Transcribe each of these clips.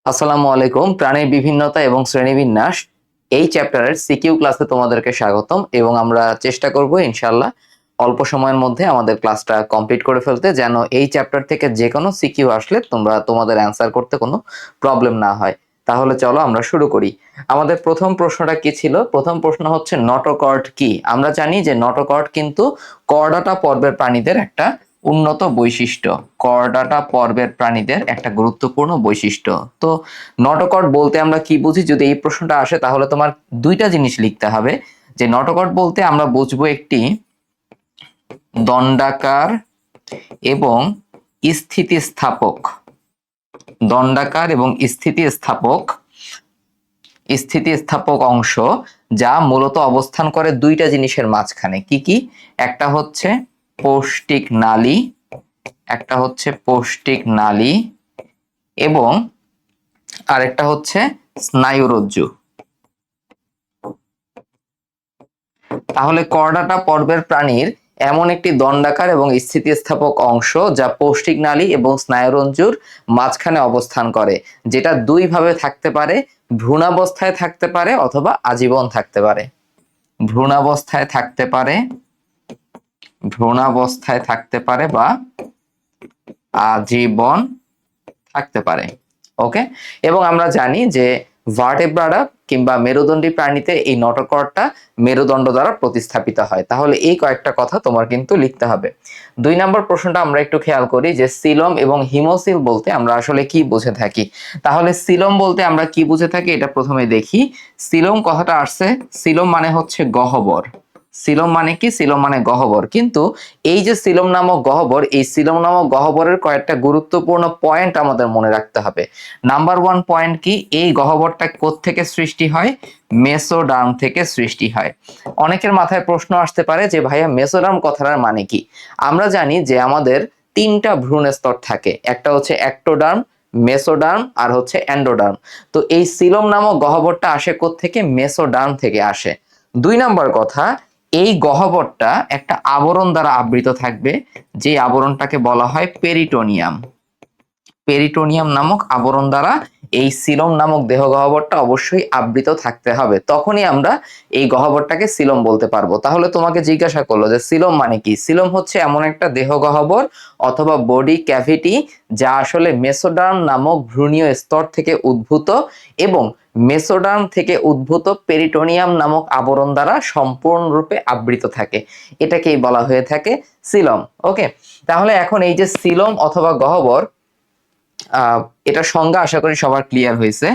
আসসালামু আলাইকুম। প্রাণীর বিভিন্নতা এবং শ্রেণীবিন্যাস এই চ্যাপ্টারের সিকিউ ক্লাসে তোমাদেরকে স্বাগতম এবং আমরা চেষ্টা করব ইনশাআল্লাহ অল্প সময়ের মধ্যে আমাদের ক্লাসটা কমপ্লিট করে ফেলতে, যেন এই চ্যাপ্টার থেকে যে কোনো সিকিউ আসলে তোমাদের অ্যান্সার করতে কোনো প্রবলেম না হয়। তাহলে চলো আমরা শুরু করি। আমাদের প্রথম প্রশ্নটা কি ছিল? প্রথম প্রশ্ন হচ্ছে নটোকর্ড কি? আমরা জানি যে নটোকর্ড কিন্তু কর্ডাটা পর্বের প্রাণীদের একটা উন্নত বৈশিষ্ট্য, কর্ডাটা পর্বের প্রাণীদের একটা গুরুত্বপূর্ণ বৈশিষ্ট্য। তো নটোকর্ড বলতে আমরা কি বুঝি? যদি এই প্রশ্নটা আসে তাহলে তোমার দুইটা জিনিস লিখতে হবে। যে নটোকর্ড বলতে আমরা বুঝবো একটি দণ্ডাকার এবং স্থিতিস্থাপক, দণ্ডাকার এবং স্থিতিস্থাপক অংশ, যা মূলত অবস্থান করে দুইটা জিনিসের মাঝখানে। কি কি? একটা হচ্ছে পৌষ্টিক নালী, এবং আরেকটা হচ্ছে স্নায়ুরজ্জু। তাহলে কর্ডাটা পর্বের প্রাণীর এমন একটি দণ্ডাকার এবং স্থিতিস্থাপক অংশ যা পৌষ্টিক নালী এবং স্নায়ুরজ্জুর মাঝখানে অবস্থান করে, যেটা দুই ভাবে থাকতে পারে। ভ্রূণাবস্থায় থাকতে পারে অথবা আজীবন থাকতে পারে। ভ্রূণাবস্থায় থাকতে পারে বা আজীবন থাকতে পারে। ওকে। এবং আমরা জানি যে ভার্টেব্রারা কিংবা মেরুদণ্ডী প্রাণীতে এই নটোকর্ডটা মেরুদণ্ড দ্বারা প্রতিস্থাপিত হয়। তাহলে এই কয়েকটা কথা তোমার কিন্তু লিখতে হবে। 2 নম্বর প্রশ্নটা আমরা একটু খেয়াল করি যে সিলম এবং হিমোসিল বলতে আমরা আসলে কি বুঝে থাকি। তাহলে সিলম বলতে আমরা কি বুঝে থাকি এটা প্রথমে দেখি। সিলম কথাটা আসছে, সিলম মানে হচ্ছে গহ্বর। সিলম মানে কি? সিলম মানে গহ্বর। কিন্তু এই যে সিলম নামক গহ্বর, এই সিলম নামক গহ্বরের কয়েকটা গুরুত্বপূর্ণ পয়েন্ট আমাদের মনে রাখতে হবে। নাম্বার 1 পয়েন্ট কি? এই গহ্বরটা কোত্থেকে সৃষ্টি হয়? মেসোডার্ম থেকে সৃষ্টি হয়। অনেকের মাথায় প্রশ্ন আসতে পারে যে ভাইয়া মেসোডার্ম কথাটার মানে কি? আমরা জানি যে আমাদের 3টা ভ্রূণ স্তর থাকে। একটা হচ্ছে অ্যাক্টোডার্ম, মেসোডার্ম আর হচ্ছে এন্ডোডার্ম। তো এই সিলম নামক গহ্বরটা আসে কোত্থেকে? মেসোডার্ম থেকে আসে। 2 নম্বর কথা, এই গহ্বরটা একটা আবরণ দ্বারা আবৃত থাকবে, যে আবরণটাকে বলা হয় পেরিটোনিয়াম। পেরিটোনিয়াম নামক আবরণ দ্বারা এই সিলম নামক দেহ গহ্বরটা অবশ্যই আবৃত থাকতে হবে, তখনই আমরা এই গহ্বরটাকে সিলম বলতে পারবো। তাহলে তোমাকে জিজ্ঞাসা করলো যে সিলম মানে কি? সিলম হচ্ছে এমন একটা দেহ গহ্বর অথবা বডি ক্যাভিটি যা আসলে মেসোডার্ম নামক ভ্রূণীয় স্তর থেকে উদ্ভূত এবং মেসোডার্ম থেকে উদ্ভূত পেরিটোনিয়াম নামক আবরণ দ্বারা সম্পূর্ণরূপে আবৃত থাকে। এটাকেই বলা হয়ে থাকে সিলম। ওকে। তাহলে এখন এই যে সিলম অথবা গহ্বর, এটা সংজ্ঞা আশা করি সবার ক্লিয়ার হয়েছে।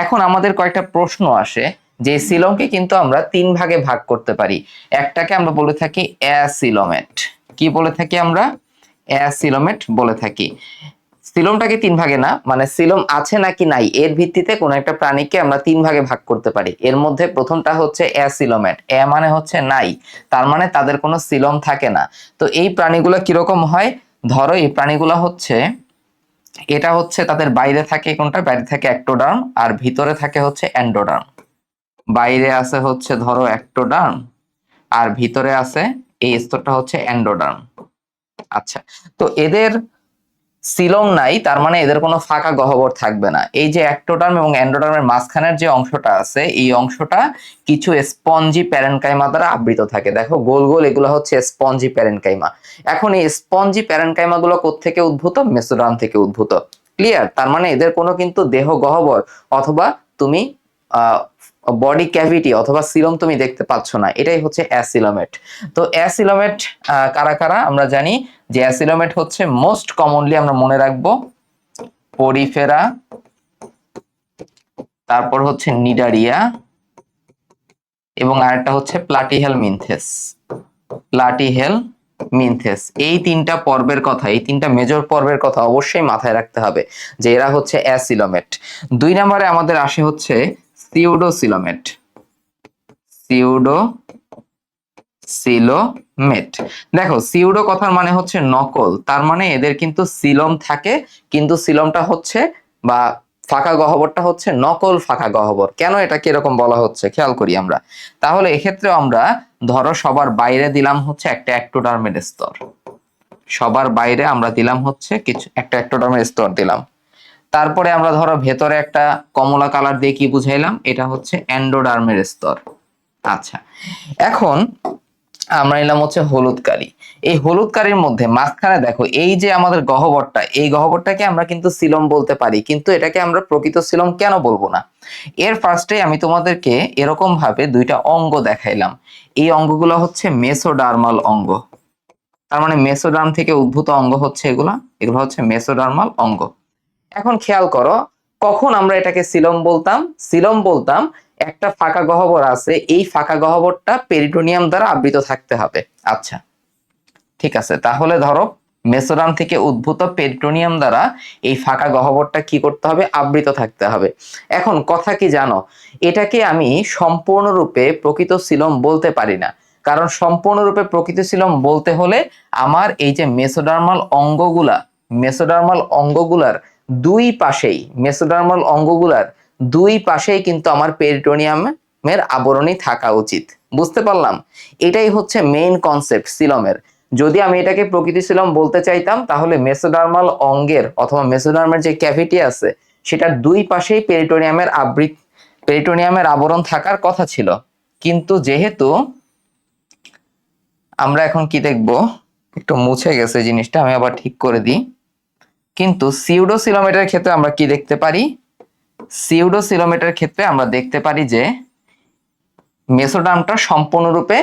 এখন আমাদের কয়েকটা প্রশ্ন আসে যে সিলমকে কিন্তু আমরা 3 ভাগে ভাগ করতে পারি। একটাকে আমরা বলে থাকি অ্যাসিলোমেট। কি বলে থাকি আমরা? অ্যাসিলোমেট বলে থাকি। সিলোমটাকে 3 ভাগে না, মানে সিলোম আছে নাকি নাই এর ভিত্তিতে কোন একটা প্রাণীকে আমরা 3 ভাগে ভাগ করতে পারি। এর মধ্যে প্রথমটা হচ্ছে অ্যাসিলোমেট। মানে হচ্ছে নাই, তার মানে তাদের কোনো সিলোম থাকে না। তো এই প্রাণীগুলো কিরকম হয়? ধরো এই প্রাণীগুলো হচ্ছে, এটা হচ্ছে তাদের বাইরে থাকে কোনটা? বাইরে থাকে অ্যাক্টোডার্ম আর ভিতরে থাকে হচ্ছে এন্ডোডার্ম। বাইরে আছে হচ্ছে ধরো অ্যাক্টোডার্ম আর ভিতরে আছে এই স্তরটা হচ্ছে এন্ডোডার্ম। আচ্ছা, তো এদের সিলোম নাই, তার মানে এদের কোনো ফাঁকা গহ্বর থাকবে না। এই যে অ্যাক্টোডার্ম এবং এন্ডোডার্মের মাঝখানের যে অংশটা আছে, এই অংশটা কিছু স্পঞ্জি প্যারেনকাইমা দ্বারা আবৃত থাকে। দেখো গোল গোল, এগুলো হচ্ছে স্পঞ্জি প্যারেনকাইমা। এখন এই স্পঞ্জি প্যারেনকাইমা গুলো কোত্থেকে উদ্ভূত? মেসোডার্ম থেকে উদ্ভূত। ক্লিয়ার? তার মানে এদের কোনো কিন্তু দেহ গহ্বর অথবা তুমি বডি ক্যাভিটি অথবা সিলোম তুমি দেখতে পাচ্ছ না। এটাই হচ্ছে অ্যাসিলোমেট। তো অ্যাসিলোমেট কারা কারা? আমরা জানি যে অ্যাসিলোমেট হচ্ছে মোস্ট কমনলি আমরা মনে রাখবো পরিফেরা, তারপর হচ্ছে নিডারিয়া এবং আরেকটা হচ্ছে প্লাটিহেলমিনথেস। এই 3টা পর্বের কথা, এই 3টা মেজর পর্বের কথা অবশ্যই মাথায় রাখতে হবে যে এরা হচ্ছে অ্যাসিলোমেট। 2 নম্বরে আমাদের আসে হচ্ছে সিউডোসিলোমেট। সিলোমেট। দেখো সিউডো কথার মানে হচ্ছে নকল, তার মানে এদের কিন্তু সিলোম থাকে, কিন্তু সিলোমটা হচ্ছে বা ফাঁকা গহ্বরটা হচ্ছে নকল ফাঁকা গহ্বর। কেন এটা কিরকম বলা হচ্ছে খেয়াল করি আমরা। তাহলে এক্ষেত্রে আমরা ধরো সবার বাইরে দিলাম হচ্ছে একটা অ্যাক্টোডার্মের স্তর, সবার বাইরে আমরা দিলাম হচ্ছে কিছু একটা অ্যাক্টোডার্মের স্তর দিলাম। তারপরে আমরা ধরো ভেতরে একটা কমলা কালার দিয়ে কি বুঝাইলাম, এটা হচ্ছে এন্ডোডার্মের স্তর। আচ্ছা, এখন আমরা নিলাম হচ্ছে হলুদ কালি। এই হলুদ কালির মধ্যে মাঝখানে দেখো এই যে আমাদের গহ্বরটা, এই গহ্বরটাকে আমরা কিন্তু সিলম বলতে পারি, কিন্তু এটাকে আমরা প্রকৃত সিলম কেন বলবো না? এর ফার্স্টে আমি তোমাদেরকে এরকম ভাবে দুইটা অঙ্গ দেখাইলাম। এই অঙ্গগুলো হচ্ছে মেসোডার্মাল অঙ্গ, তার মানে মেসোডার্ম থেকে উদ্ভূত অঙ্গ হচ্ছে এগুলো হচ্ছে মেসোডার্মাল অঙ্গ। এখন খেয়াল করো, কখন আমরা এটাকে সিলম বলতাম? সিলম বলতাম একটা ফাঁকা গহ্বর আছে, এই ফাঁকা গহ্বরটা পেরিটোনিয়াম দ্বারা আবৃত থাকতে হবে। আচ্ছা ঠিক আছে, তাহলে ধরো মেসোডার্ম থেকে উদ্ভূত পেরিটোনিয়াম দ্বারা এই ফাঁকা গহ্বরটা কি করতে হবে? আবৃত থাকতে হবে। এখন কথা কি জানো, এটাকে আমি সম্পূর্ণরূপে প্রকৃত সিলম বলতে পারি না, কারণ সম্পূর্ণরূপে প্রকৃত সিলম বলতে হলে আমার এই যে মেসোডার্মাল অঙ্গগুলার দুই পাশেই কিন্তু আমার পেরিটোনিয়ামের আবরণী থাকা উচিত। বুঝতে পারলাম? এটাই হচ্ছে মেইন কনসেপ্ট সিলমের। যদি আমি এটাকে প্রকৃতি সিলম বলতে চাইতাম, তাহলে মেসোডার্মাল অঙ্গের অথবা মেসোডার্মের যে ক্যাভিটি আছে সেটার দুই পাশেই পেরিটোনিয়ামের আবরণ থাকার কথা ছিল। কিন্তু যেহেতু আমরা এখন কি দেখব, একটু মুছে গেছে জিনিসটা, আমি আবার ঠিক করে দিই। কিন্তু সিউডোসিলোমেটের ক্ষেত্রে আমরা কি দেখতে পারি? সিউডোসিলোমেটের ক্ষেত্রে আমরা দেখতে পারি যে মেসোডার্মটা সম্পূর্ণরূপে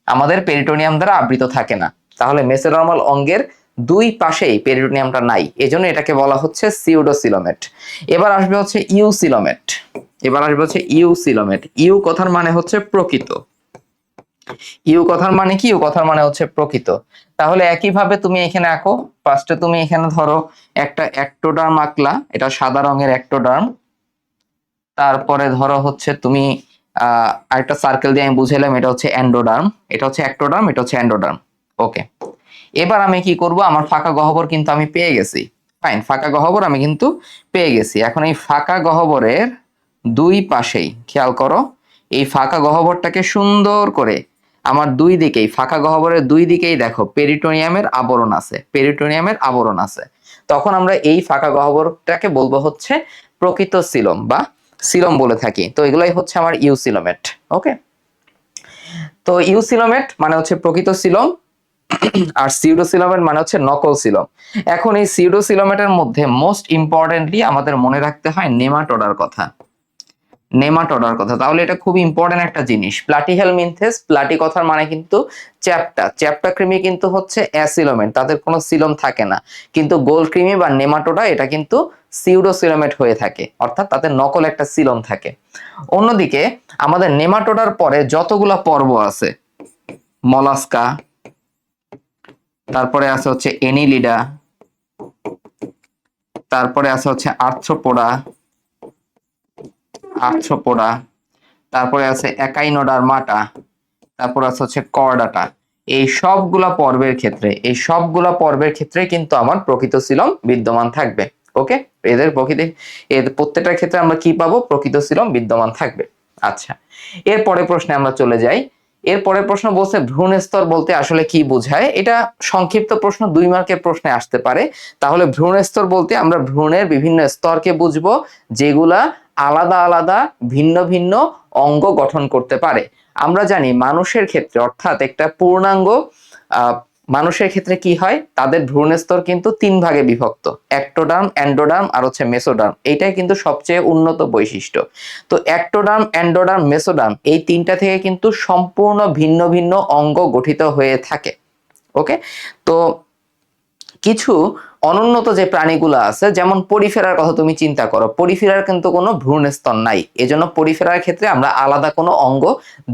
আমাদের পেরিটোনিয়াম দ্বারা আবৃত থাকে না। তাহলে মেসোডার্মাল অঙ্গের দুই পাশেই পেরিটোনিয়ামটা নাই, এজন্য এটাকে বলা হচ্ছে সিউডোসিলোমেট। এবার আসবে হচ্ছে ইউসিলোমেট। ইউ কথার মানে হচ্ছে প্রকৃত। ইউ কথার মানে কি? ইউ কথার মানে হচ্ছে প্রকৃত। তাহলে একইভাবে তুমি এখানে আঁকো। ফার্স্টে তুমি এখানে ধরো একটা অ্যাক্টোডার্ম আঁকলা, এটা সাদা রঙের অ্যাক্টোডার্ম। তারপরে ধরো হচ্ছে তুমি আরেকটা সার্কেল দিয়ে আমি বুঝাইলাম, এটা হচ্ছে এন্ডোডার্ম, এটা হচ্ছে অ্যাক্টোডার্ম, এটা হচ্ছে এন্ডোডার্ম। ওকে, এবার আমি কি করব, আমার ফাঁকা গহ্বর কিন্তু আমি পেয়ে গেছি। ফাইন, ফাঁকা গহ্বর আমি কিন্তু পেয়ে গেছি। এখন এই ফাঁকা গহ্বরের দুই পাশেই খেয়াল করো, এই ফাঁকা গহ্বরটাকে সুন্দর করে আমার দুই দিকেই, ফাঁকা গহ্বরের দুই দিকেই দেখো পেরিটোনিয়ামের আবরণ আছে। তখন আমরা এই ফাঁকা গহ্বরটাকে বলবো হচ্ছে প্রকৃত সিলম বা সিলম বলে থাকি। তো এগুলাই হচ্ছে আমার ইউসিলোমেট। ওকে, তো ইউসিলোমেট মানে হচ্ছে প্রকৃত সিলম, আর সিউডোসিলোমেট মানে হচ্ছে নকল সিলম। এখন এই সিউডোসিলোমেটের মধ্যে মোস্ট ইম্পর্টেন্টলি আমাদের মনে রাখতে হয় নেমাটোডার কথা। তাহলে এটা খুব ইম্পর্টেন্ট একটা জিনিস। প্লাটিহেলমিনথেস, প্লাটি কথার মানে কিন্তু চ্যাপ্টা কৃমি কিন্তু হচ্ছে অ্যাসিলোমেট, তাদের কোনো সিলম থাকে না। কিন্তু গোল কৃমি বা নেমাটোডা এটা কিন্তু সিউডোসিলোমেট হয়ে থাকে, অর্থাৎ তাদের নকল একটা সিলম থাকে। অন্যদিকে আমাদের নেমাটোডার পরে যতগুলা পর্ব আছে, মলাস্কা, তারপরে আছে হচ্ছে এনিলিডা, তারপরে আছে হচ্ছে আর্থ্রোপোডা, তারপরে আছে একাইনোডার্মাটা, তারপর আছে হচ্ছে কর্ডাটা। এই সবগুলা পর্বের ক্ষেত্রে কিন্তু আমার প্রকৃত সিলম বিদ্যমান থাকবে। ওকে, এদের প্রত্যেকটার ক্ষেত্রে আমরা কি পাবো? প্রকৃত সিলম বিদ্যমান থাকবে। আচ্ছা, এরপরে প্রশ্নে আমরা চলে যাই। এরপরের প্রশ্ন বলছে ভ্রূণ স্তর বলতে আসলে কি বোঝায়? এটা সংক্ষিপ্ত প্রশ্ন, 2 মার্কের প্রশ্নে আসতে পারে। তাহলে ভ্রূণ স্তর বলতে আমরা ভ্রূণের বিভিন্ন স্তরকে বুঝবো, যেগুলা আলাদা আলাদা ভিন্ন ভিন্ন অঙ্গ গঠন করতে পারে। আমরা জানি মানুষের ক্ষেত্রে, অর্থাৎ একটা পূর্ণাঙ্গ মানুষের ক্ষেত্রে কি হয়, তাদের ভ্রূণ স্তর কিন্তু 3 ভাগে বিভক্ত, অ্যাক্টোডার্ম, এন্ডোডার্ম আর হচ্ছে মেসোডার্ম। এইটাই কিন্তু সবচেয়ে উন্নত বৈশিষ্ট্য। তো অ্যাক্টোডার্ম, এন্ডোডার্ম, মেসোডার্ম এই 3টা থেকে কিন্তু সম্পূর্ণ ভিন্ন ভিন্ন অঙ্গ গঠিত হয়ে থাকে। ওকে, তো কিছু অনুন্নত যে প্রাণীগুলো আছে, যেমন পরিফেরার কথা তুমি চিন্তা করো, পরিফেরার কিন্তু কোনো ভ্রূণ স্তর নাই, এজন্য পরিফেরার ক্ষেত্রে আমরা আলাদা কোনো অঙ্গ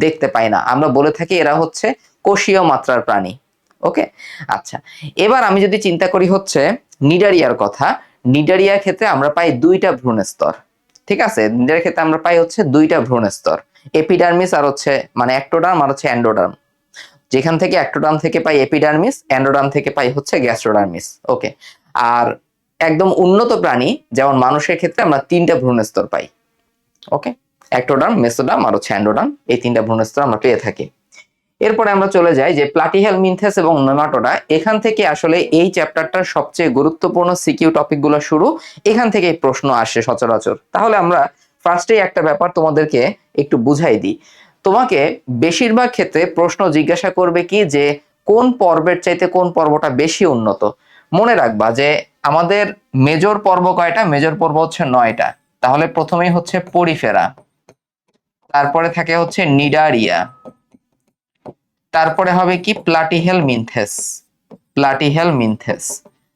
দেখতে পাই না। আমরা বলে থাকি এরা হচ্ছে কোষীয় মাত্রার প্রাণী। ওকে, আচ্ছা, এবার আমি যদি চিন্তা করি হচ্ছে নিডারিয়ার কথা, নিডারিয়ার ক্ষেত্রে আমরা পাই 2টা ভ্রূণ স্তর। ঠিক আছে, নিডারিয়ার ক্ষেত্রে আমরা পাই হচ্ছে 2টা ভ্রূণ স্তর, এপিডার্মিস আর হচ্ছে মানে অ্যাক্টোডার্ম আর হচ্ছে এন্ডোডার্ম। যেখান থেকে অ্যাক্টোডার্ম থেকে পাই এপিডার্মিস, এন্ডোডার্ম থেকে পাই হচ্ছে গ্যাস্ট্রোডার্মিস। ওকে, আর একদম উন্নত প্রাণী যেমন মানুষের ক্ষেত্রে আমরা 3টা ভ্রূণ স্তর পাই। ওকে, অ্যাক্টোডার্ম, মেসোডার্ম আর হচ্ছে এন্ডোডার্ম, এই 3টা ভ্রূণ স্তর আমরা পেয়ে থাকি। এরপরে আমরা চলে যাই যে প্লাটিহেলমিনথেস এবং নেমাটোডা, এখান থেকে আসলে এই চ্যাপ্টারটার সবচেয়ে গুরুত্বপূর্ণ সিকিউ টপিকগুলো শুরু, এখান থেকেই প্রশ্ন আসে সচরাচর। তাহলে আমরা ফার্স্টেই একটা ব্যাপার তোমাদেরকে একটু বুঝাই দিই। তোমাকে বেশিরভাগ ক্ষেত্রে প্রশ্ন জিজ্ঞাসা করবে কি যে কোন পর্বের চাইতে কোন পর্বটা বেশি উন্নত। মনে রাখবা যে আমাদের মেজর পর্ব কয়টা? মেজর পর্ব হচ্ছে 9টা। তাহলে প্রথমেই হচ্ছে পরিফেরা, তারপরে থাকে হচ্ছে নিডারিয়া, তারপরে হবে কি প্লাটিহেলমিনথেস, প্লাটিহেলমিনথেস।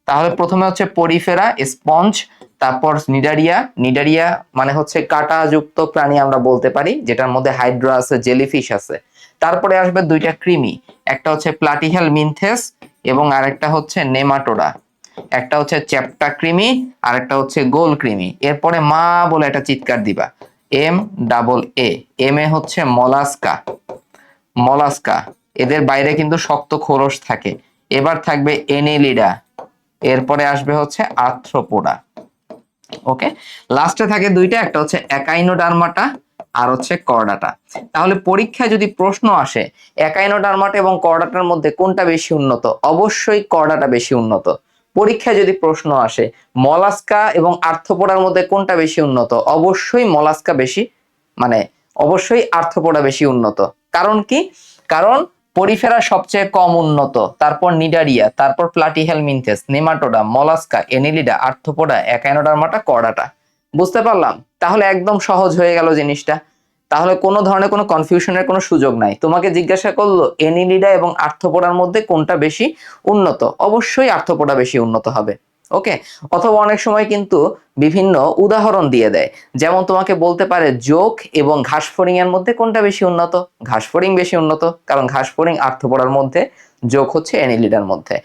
তাহলে প্রথমে হচ্ছে পরিফেরা স্পঞ্জ, তারপর নিডারিয়া, নিডারিয়া মানে হচ্ছে কাঁটাযুক্ত প্রাণী আমরা বলতে পারি, যেটার মধ্যে হাইড্রা আছে, জেলিফিশ আছে। তারপরে আসবে দুইটা কৃমি, একটা হচ্ছে প্লাটিহেলমিনথেস এবং আরেকটা হচ্ছে নেমাটোডা। একটা হচ্ছে চ্যাপ্টা কৃমি আর একটা হচ্ছে গোল কৃমি। এরপরে মা বলে একটা চিৎকার দিবা, MAA, এম এ হচ্ছে মলাস্কা, মলাস্কা। এদের বাইরে কিন্তু শক্ত খোলস থাকে। এবার থাকবে এনেলিডা, এরপরে আসবে হচ্ছে আর্থ্রোপোডা। ওকে, লাস্টে থাকে দুইটা, একটা হচ্ছে একাইনোডার্মাটা আর হচ্ছে কর্ডাটা। তাহলে পরীক্ষায় যদি প্রশ্ন আসে একাইনোডার্মাটা এবং কর্ডাটার মধ্যে কোনটা বেশি উন্নত, অবশ্যই কর্ডাটা বেশি উন্নত। পরীক্ষায় যদি প্রশ্ন আসে মলাস্কা এবং আর্থ্রোপোডার মধ্যে কোনটা বেশি উন্নত, অবশ্যই মলাস্কা বেশি, মানে অবশ্যই আর্থ্রোপোডা বেশি উন্নত। কারণ কি? কারণ পরিফেরা সবচেয়ে কম উন্নত, তারপর নিডারিয়া, তারপর Platyhelminthes, Nematoda, Mollusca, Annelida, Arthropoda, Echinodermata, Chordata. বুঝতে পারলাম? তাহলে একদম সহজ হয়ে গেল জিনিসটা। তাহলে কোনো ধরনের কোনো কনফিউশনের কোনো সুযোগ নাই। তোমাকে জিজ্ঞাসা করলো এনিলিডা এবং আর্থ্রোপোডার মধ্যে কোনটা বেশি উন্নত, অবশ্যই আর্থ্রোপোডা বেশি উন্নত হবে। ওকে, অথবা অনেক সময় কিন্তু বিভিন্ন উদাহরণ দিয়ে দেয়, যেমন তোমাকে বলতে পারে জোক এবং ঘাসফড়িং এর মধ্যে কোনটা বেশি উন্নত, ঘাসফড়িং বেশি উন্নত, কারণ ঘাসফড়িং আর্থ্রোপোডার মধ্যে, জোক হচ্ছে এনিলিডার মধ্যে।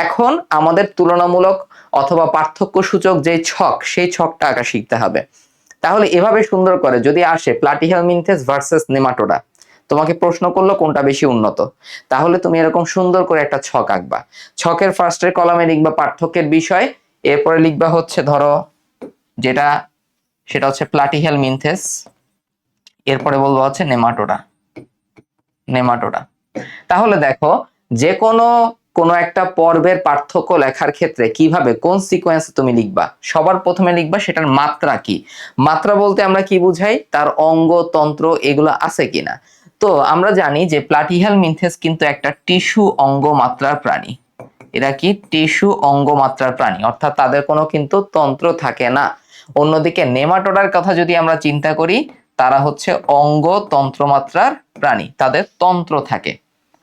এখন আমাদের তুলনামূলক অথবা পার্থক্য সূচক যে ছক, সেই ছকটা আঁকা শিখতে হবে। তাহলে এভাবে সুন্দর করে যদি আসে প্লাটিহেলমিনথেস ভার্সেস নেমাটোডা, তোমাকে প্রশ্ন করলো কোনটা বেশি উন্নত, তাহলে তুমি এরকম সুন্দর করে একটা ছক আঁকবা। ছকের ফার্স্টের কলামে লিখবা পার্থক্যের বিষয়, এরপরে লিখবা হচ্ছে ধরো যেটা, সেটা হচ্ছে প্লাটিহেলমিনথেস, এরপরে বলবো হচ্ছে নেমাটোডা, নেমাটোডা। তাহলে দেখো যে কোনো একটা পর্বের পার্থক্য লেখার ক্ষেত্রে কিভাবে কোন সিকোয়েন্সে তুমি লিখবা, সবার প্রথমে লিখবা সেটার মাত্রা কি। মাত্রা বলতে আমরা কি বুঝাই? তার অঙ্গ তন্ত্র এগুলো আছে কিনা। তো আমরা জানি যে প্লাটিহেলমিনথেস কিন্তু একটা টিস্যু অঙ্গ মাত্রার প্রাণী। এরা কি টিস্যু অঙ্গ মাত্রার প্রাণী, অর্থাৎ তাদের কোনো কিন্তু তন্ত্র থাকে না। অন্যদিকে নেমাটোডার কথা যদি আমরা চিন্তা করি, তারা হচ্ছে অঙ্গ তন্ত্র মাত্রার প্রাণী, তাদের তন্ত্র থাকে।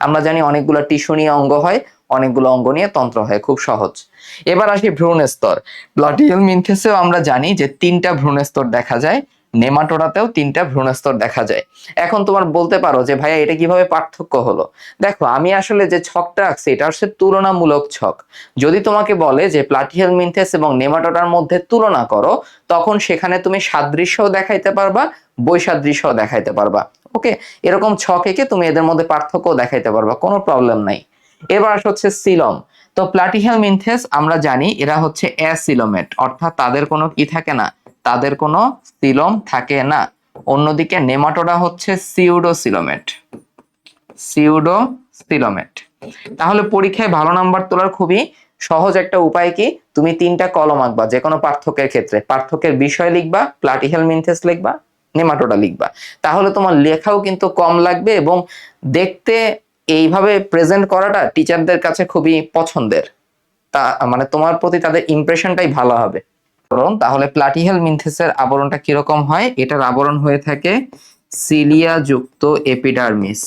আমরা জানি অনেকগুলো টিস্যু নিয়ে অঙ্গ হয়, অনেকগুলো অঙ্গ নিয়ে তন্ত্র হয়, খুব সহজ। এবার আসি ভ্রূণস্তর। প্লাটিহেলমিনথেসেও আমরা জানি যে 3টা ভ্রূণস্তর দেখা যায়, নেমাটোডাতেও 3টা ভ্রূণস্তর দেখা যায়। এখন তোমার বলতে পারো যে ভাইয়া এটা কিভাবে পার্থক্য হলো? দেখো আমি আসলে যে ছকটা আঁকছি এটা হচ্ছে তুলনামূলক ছক। যদি তোমাকে বলে যে প্লাটিহেলমিনথেস এবং নেমাটোডার মধ্যে তুলনা করো, তখন সেখানে তুমি সাদৃশ্যও দেখাইতে পারবা, বৈসাদৃশ্যও দেখাইতে পারবা। ওকে, এরকম ছক এঁকে তুমি এদের মধ্যে পার্থক্য দেখাইতে পারবা, কোনো প্রবলেম নাই। এবার হচ্ছে সিলম। তো প্লাটিহেলমিনথেস আমরা জানি এরা হচ্ছে অ্যাসিলোমেট, অর্থাৎ তাদের কোনো কি থাকে না, তাদের কোনো সিলম থাকে না। অন্যদিকে নেমাটোডা হচ্ছে সিউডোসিলোমেট, সিউডোসিলোমেট। তাহলে পরীক্ষায় ভালো নাম্বার তোলার খুবই সহজ একটা উপায় কি, তুমি 3টা কলম আঁকবা যে কোনো পার্থক্যের ক্ষেত্রে, পার্থক্যের বিষয় লিখবা, প্লাটিহেলমিনথেস লিখবা, নেমাটোডা লিখবা। তাহলে তোমার লেখাও কিন্তু কম লাগবে এবং দেখতে এইভাবে প্রেজেন্ট করাটা টিচারদের কাছে খুবই পছন্দের, তা মানে তোমার প্রতি তাদের ইমপ্রেশনটাই ভালো হবে। তাহলে প্লাটিহেলমিনথেসের আবরণটা কিরকম হয়? এটার আবরণ হয়ে থাকে সিলিয়া যুক্ত এপিডার্মিস,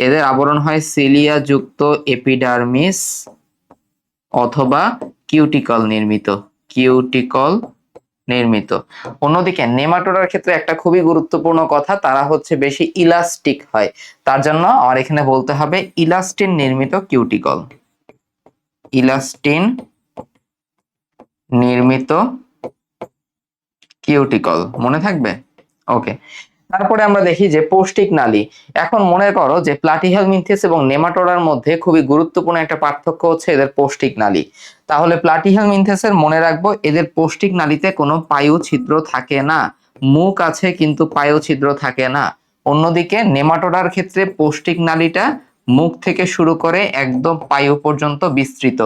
এদের আবরণ হয় সিলিয়া যুক্ত এপিডার্মিস অথবা কিউটিকল নির্মিত, কিউটিকল নির্মিত। অন্যদিকে নেমাটোডার ক্ষেত্রে একটা খুবই গুরুত্বপূর্ণ কথা, তারা হচ্ছে বেশি ইলাস্টিক হয়, তার জন্য আমার এখানে বলতে হবে ইলাস্টিন নির্মিত কিউটিকল, ইলাস্টিন নির্মিত কিউটিকল, মনে থাকবে? ওকে, তারপরে আমরা দেখি যে পৌষ্টিক নালী। এখন মনে করো যে প্লাটিহেলমিনথেস এবং নেমাটোডার মধ্যে খুবই গুরুত্বপূর্ণ একটা পার্থক্য হচ্ছে এদের পৌষ্টিক নালী। তাহলে প্লাটিহেলমিনথেসের মনে রাখবো এদের পৌষ্টিক নালীতে কোনো পায়ু ছিদ্র থাকে না, মুখ আছে কিন্তু পায়ু ছিদ্র থাকে না। অন্যদিকে নেমাটোডার ক্ষেত্রে পৌষ্টিক নালীটা মুখ থেকে শুরু করে একদম পায়ু পর্যন্ত বিস্তৃত।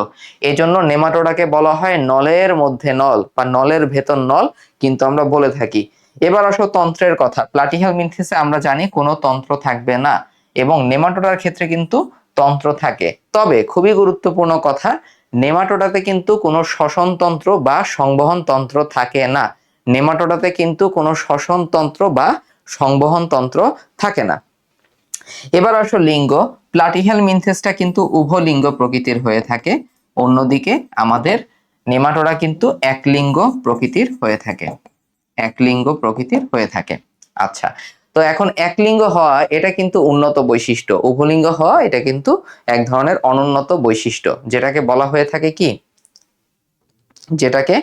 এজন্য নেমাটোডাকে বলা হয় নলের মধ্যে নল বা নলের ভেতর নল কিন্তু আমরা বলে থাকি। এবার আসো তন্ত্রের কথা। প্লাটিহেলমিনথেসে আমরা জানি কোনো তন্ত্র থাকবে না এবং নেমাটোডার ক্ষেত্রে কিন্তু তন্ত্র থাকে। তবে খুবই গুরুত্বপূর্ণ কথা, নেমাটোডাতে কিন্তু কোনো শ্বসন তন্ত্র বা সংবহন তন্ত্র থাকে না। নেমাটোডাতে কিন্তু কোনো শ্বসন তন্ত্র বা সংবহন তন্ত্র থাকে না। এবার আসো লিঙ্গ। প্লাটিহেলমিনথেসটা কিন্তু উভলিঙ্গ প্রকৃতির হয়ে থাকে, অন্যদিকে আমাদের নেমাটোডা কিন্তু একলিঙ্গ প্রকৃতির হয়ে থাকে, একলিঙ্গ প্রকৃতির হয়ে থাকে। আচ্ছা, তো এখন একলিঙ্গ হওয়া এটা কিন্তু উন্নত বৈশিষ্ট্য, উভলিঙ্গ হওয়া এটা কিন্তু এক ধরনের অনুন্নত বৈশিষ্ট্য, যেটাকে বলা হয়ে থাকে কি, যেটাকে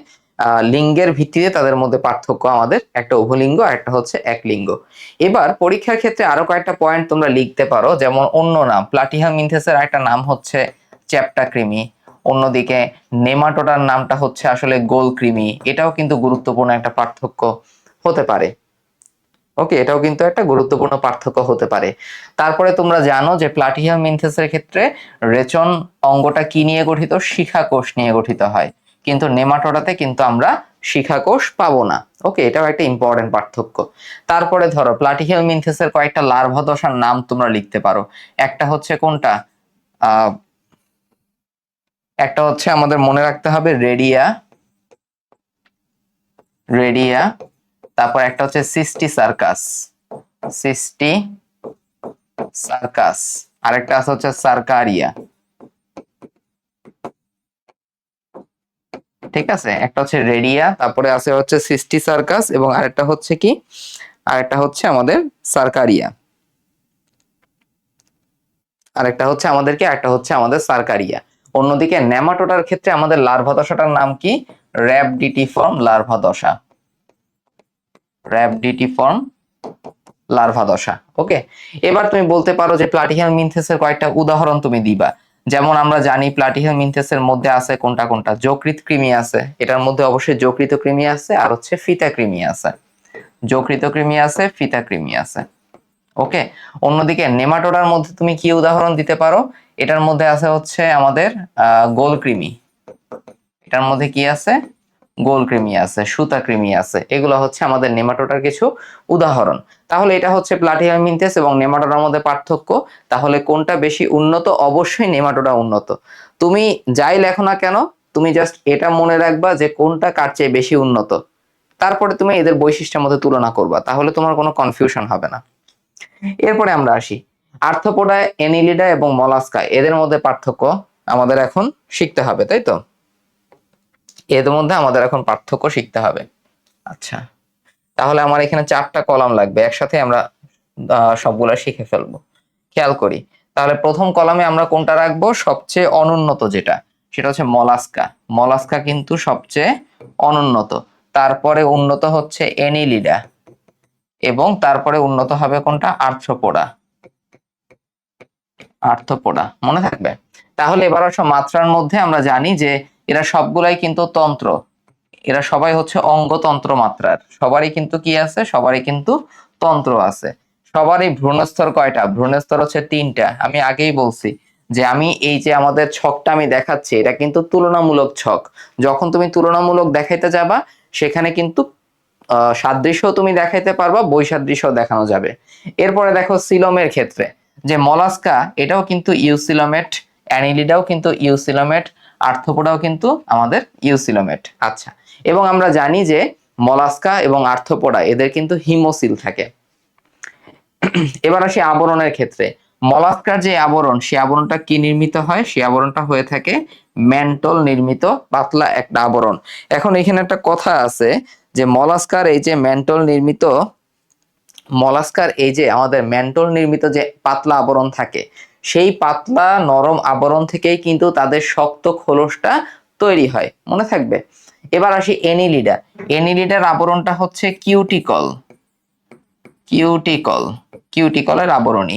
লিঙ্গের ভিত্তিতে তাদের মধ্যে পার্থক্য আমাদের, একটা উভলিঙ্গ আর একটা হচ্ছে একলিঙ্গ। এবার পরীক্ষার ক্ষেত্রে আরো কয়েকটা পয়েন্ট তোমরা লিখতে পারো, যেমন অন্য নাম, প্লাটিহেলমিনথেসের একটা নাম হচ্ছে চ্যাপ্টাকৃমি, অন্যদিকে নেমাটোডার নামটা হচ্ছে আসলে গোলকৃমি, এটাও কিন্তু গুরুত্বপূর্ণ একটা পার্থক্য হতে পারে। ওকে, এটাও কিন্তু একটা গুরুত্বপূর্ণ পার্থক্য হতে পারে। তারপরে তোমরা জানো যে প্লাটিহেলমিনথেসের ক্ষেত্রে রেচন অঙ্গটা কি নিয়ে গঠিত, শিখাকোষ নিয়ে গঠিত হয়, কিন্তু নেমাটোডাতে কিন্তু আমরা শিখাকোষ পাবো না। ওকে, এটাও একটা ইম্পর্টেন্ট পার্থক্য। তারপরে ধরো প্লাটিহেলমিনথেসের কয়েকটা লার্ভা দশার নাম তোমরা লিখতে পারো। একটা হচ্ছে কোনটা, একটা হচ্ছে আমাদের মনে রাখতে হবে রেডিয়া, রেডিয়া, তারপর একটা হচ্ছে সিস্টি সার্কাস, সিস্টি সার্কাস, আরেকটা আছে হচ্ছে সার্কারিয়া। ঠিক আছে, একটা হচ্ছে রেডিয়া, তারপরে আছে হচ্ছে সিস্টি সার্কাস, এবং আরেকটা হচ্ছে কি, আরেকটা হচ্ছে আমাদের সার্কারিয়া, আরেকটা হচ্ছে আমাদের কি, আরেকটা হচ্ছে আমাদের সার্কারিয়া। অন্যদিকে নেমাটোডার ক্ষেত্রে আমাদের লার্ভা দশাটার নাম কি, র‍্যাবডিটিফর্ম লার্ভা দশা, র‍্যাবডিটিফর্ম লার্ভা দশা। ওকে, এবার তুমি বলতে পারো যে প্লাটিহেলমিনথেসের কয়েকটা উদাহরণ তুমি দিবা। যেমন আমরা জানি প্লাটিহেলমিনথেসের মধ্যে আছে কোনটা কোনটা, যকৃৎ কৃমি আছে, এটার মধ্যে অবশ্যই যকৃত কৃমি আছে, আর হচ্ছে ফিতা কৃমি আছে, যকৃত কৃমি আছে, ফিতা কৃমি আছে। ওকে, অন্যদিকে নেমাটোডার মধ্যে তুমি কি উদাহরণ দিতে পারো, এটার মধ্যে আছে হচ্ছে আমাদের গোলকৃমি, এটার মধ্যে কি আছে, গোলকৃমি আছে, সুতাকৃমি আছে, এগুলো হচ্ছে আমাদের নেমাটোডার কিছু উদাহরণ। তাহলে এটা হচ্ছে প্লাটিহেলমিনথেস এবং নেমাটোডার মধ্যে পার্থক্য। তাহলে কোনটা বেশি উন্নত, অবশ্যই নেমাটোডা উন্নত। তুমি যাই লেখো না কেন, তুমি জাস্ট এটা মনে রাখবা যে কোনটা কার চেয়ে বেশি উন্নত, তারপরে তুমি এদের বৈশিষ্ট্যের মধ্যে তুলনা করবা, তাহলে তোমার কোনো কনফিউশন হবে না। এরপরে আমরা আসি আর্থ্রোপোডা, অ্যানিলিডা এবং মলাস্কা, এদের মধ্যে পার্থক্য আমাদের এখন শিখতে হবে, তাই তো? এদের মধ্যে আমাদের এখন পার্থক্য শিখতে হবে। আচ্ছা, তাহলে আমার এখানে 4টা কলাম লাগবে, একসাথে আমরা সবগুলা শিখে ফেলবো। খেয়াল করি, তাহলে প্রথম কলামে আমরা কোনটা রাখবো, সবচেয়ে অনুন্নত যেটা, সেটা হচ্ছে মলাস্কা। মলাস্কা কিন্তু সবচেয়ে অনুন্নত। তারপরে উন্নত হচ্ছে অ্যানিলিডা, এবং তারপরে উন্নত হবে কোনটা, আর্থ্রোপোডা, আর্থ্রোপোডা, মনে থাকবে। তাহলে এবার আসো মাত্রার মধ্যে আমরা জানি যে এরা সবগুলাই কিন্তু তন্ত্র, এরা সবাই হচ্ছে অঙ্গতন্ত্র মাত্রার, সবারই কিন্তু কি আছে, সবারই কিন্তু তন্ত্র আছে। সবারই ভ্রূণস্তর কয়টা, ভ্রূণস্তর হচ্ছে 3টা। আমি আগেই বলছি যে আমি এই যে আমাদের ছকটা আমি দেখাচ্ছি, এটা কিন্তু তুলনামূলক ছক। যখন তুমি তুলনামূলক দেখাইতে যাবা, সেখানে কিন্তু সাদৃশ্য তুমি দেখাইতে পারবা, বৈসাদৃশ্য দেখানো যাবে। এরপরে দেখো সিলোমের ক্ষেত্রে, যে মলাস্কা এটাও কিন্তু ইউসিলোমেট, অ্যানিলিডাও কিন্তু ইউসিলোমেট, আর্থ্রোপোডাও কিন্তু আমাদের ইউসিলোমেট। আচ্ছা, এবং আমরা জানি যে মলাস্কা এবং আর্থ্রোপোডা এদের কিন্তু হিমোসিল থাকে। এবার আসি আবরণের ক্ষেত্রে। মলাস্কার যে আবরণ, সে আবরণটা কি নির্মিত হয়, সে আবরণটা হয়ে থাকে ম্যান্টল নির্মিত পাতলা একটা আবরণ। এখন এখানে একটা কথা আছে যে মলাস্কার এই যে ম্যান্টল নির্মিত, মলাস্কার এই যে আমাদের ম্যান্টল নির্মিত যে পাতলা আবরণ থাকে, সেই পাতলা নরম আবরণ থেকেই কিন্তু তাদের শক্ত খোলসটা তৈরি হয়, মনে থাকবে। এবার আসি অ্যানিলিডা। অ্যানিলিডার আবরণটা হচ্ছে কিউটিকল, কিউটিকল, কিউটিকলের আবরণী।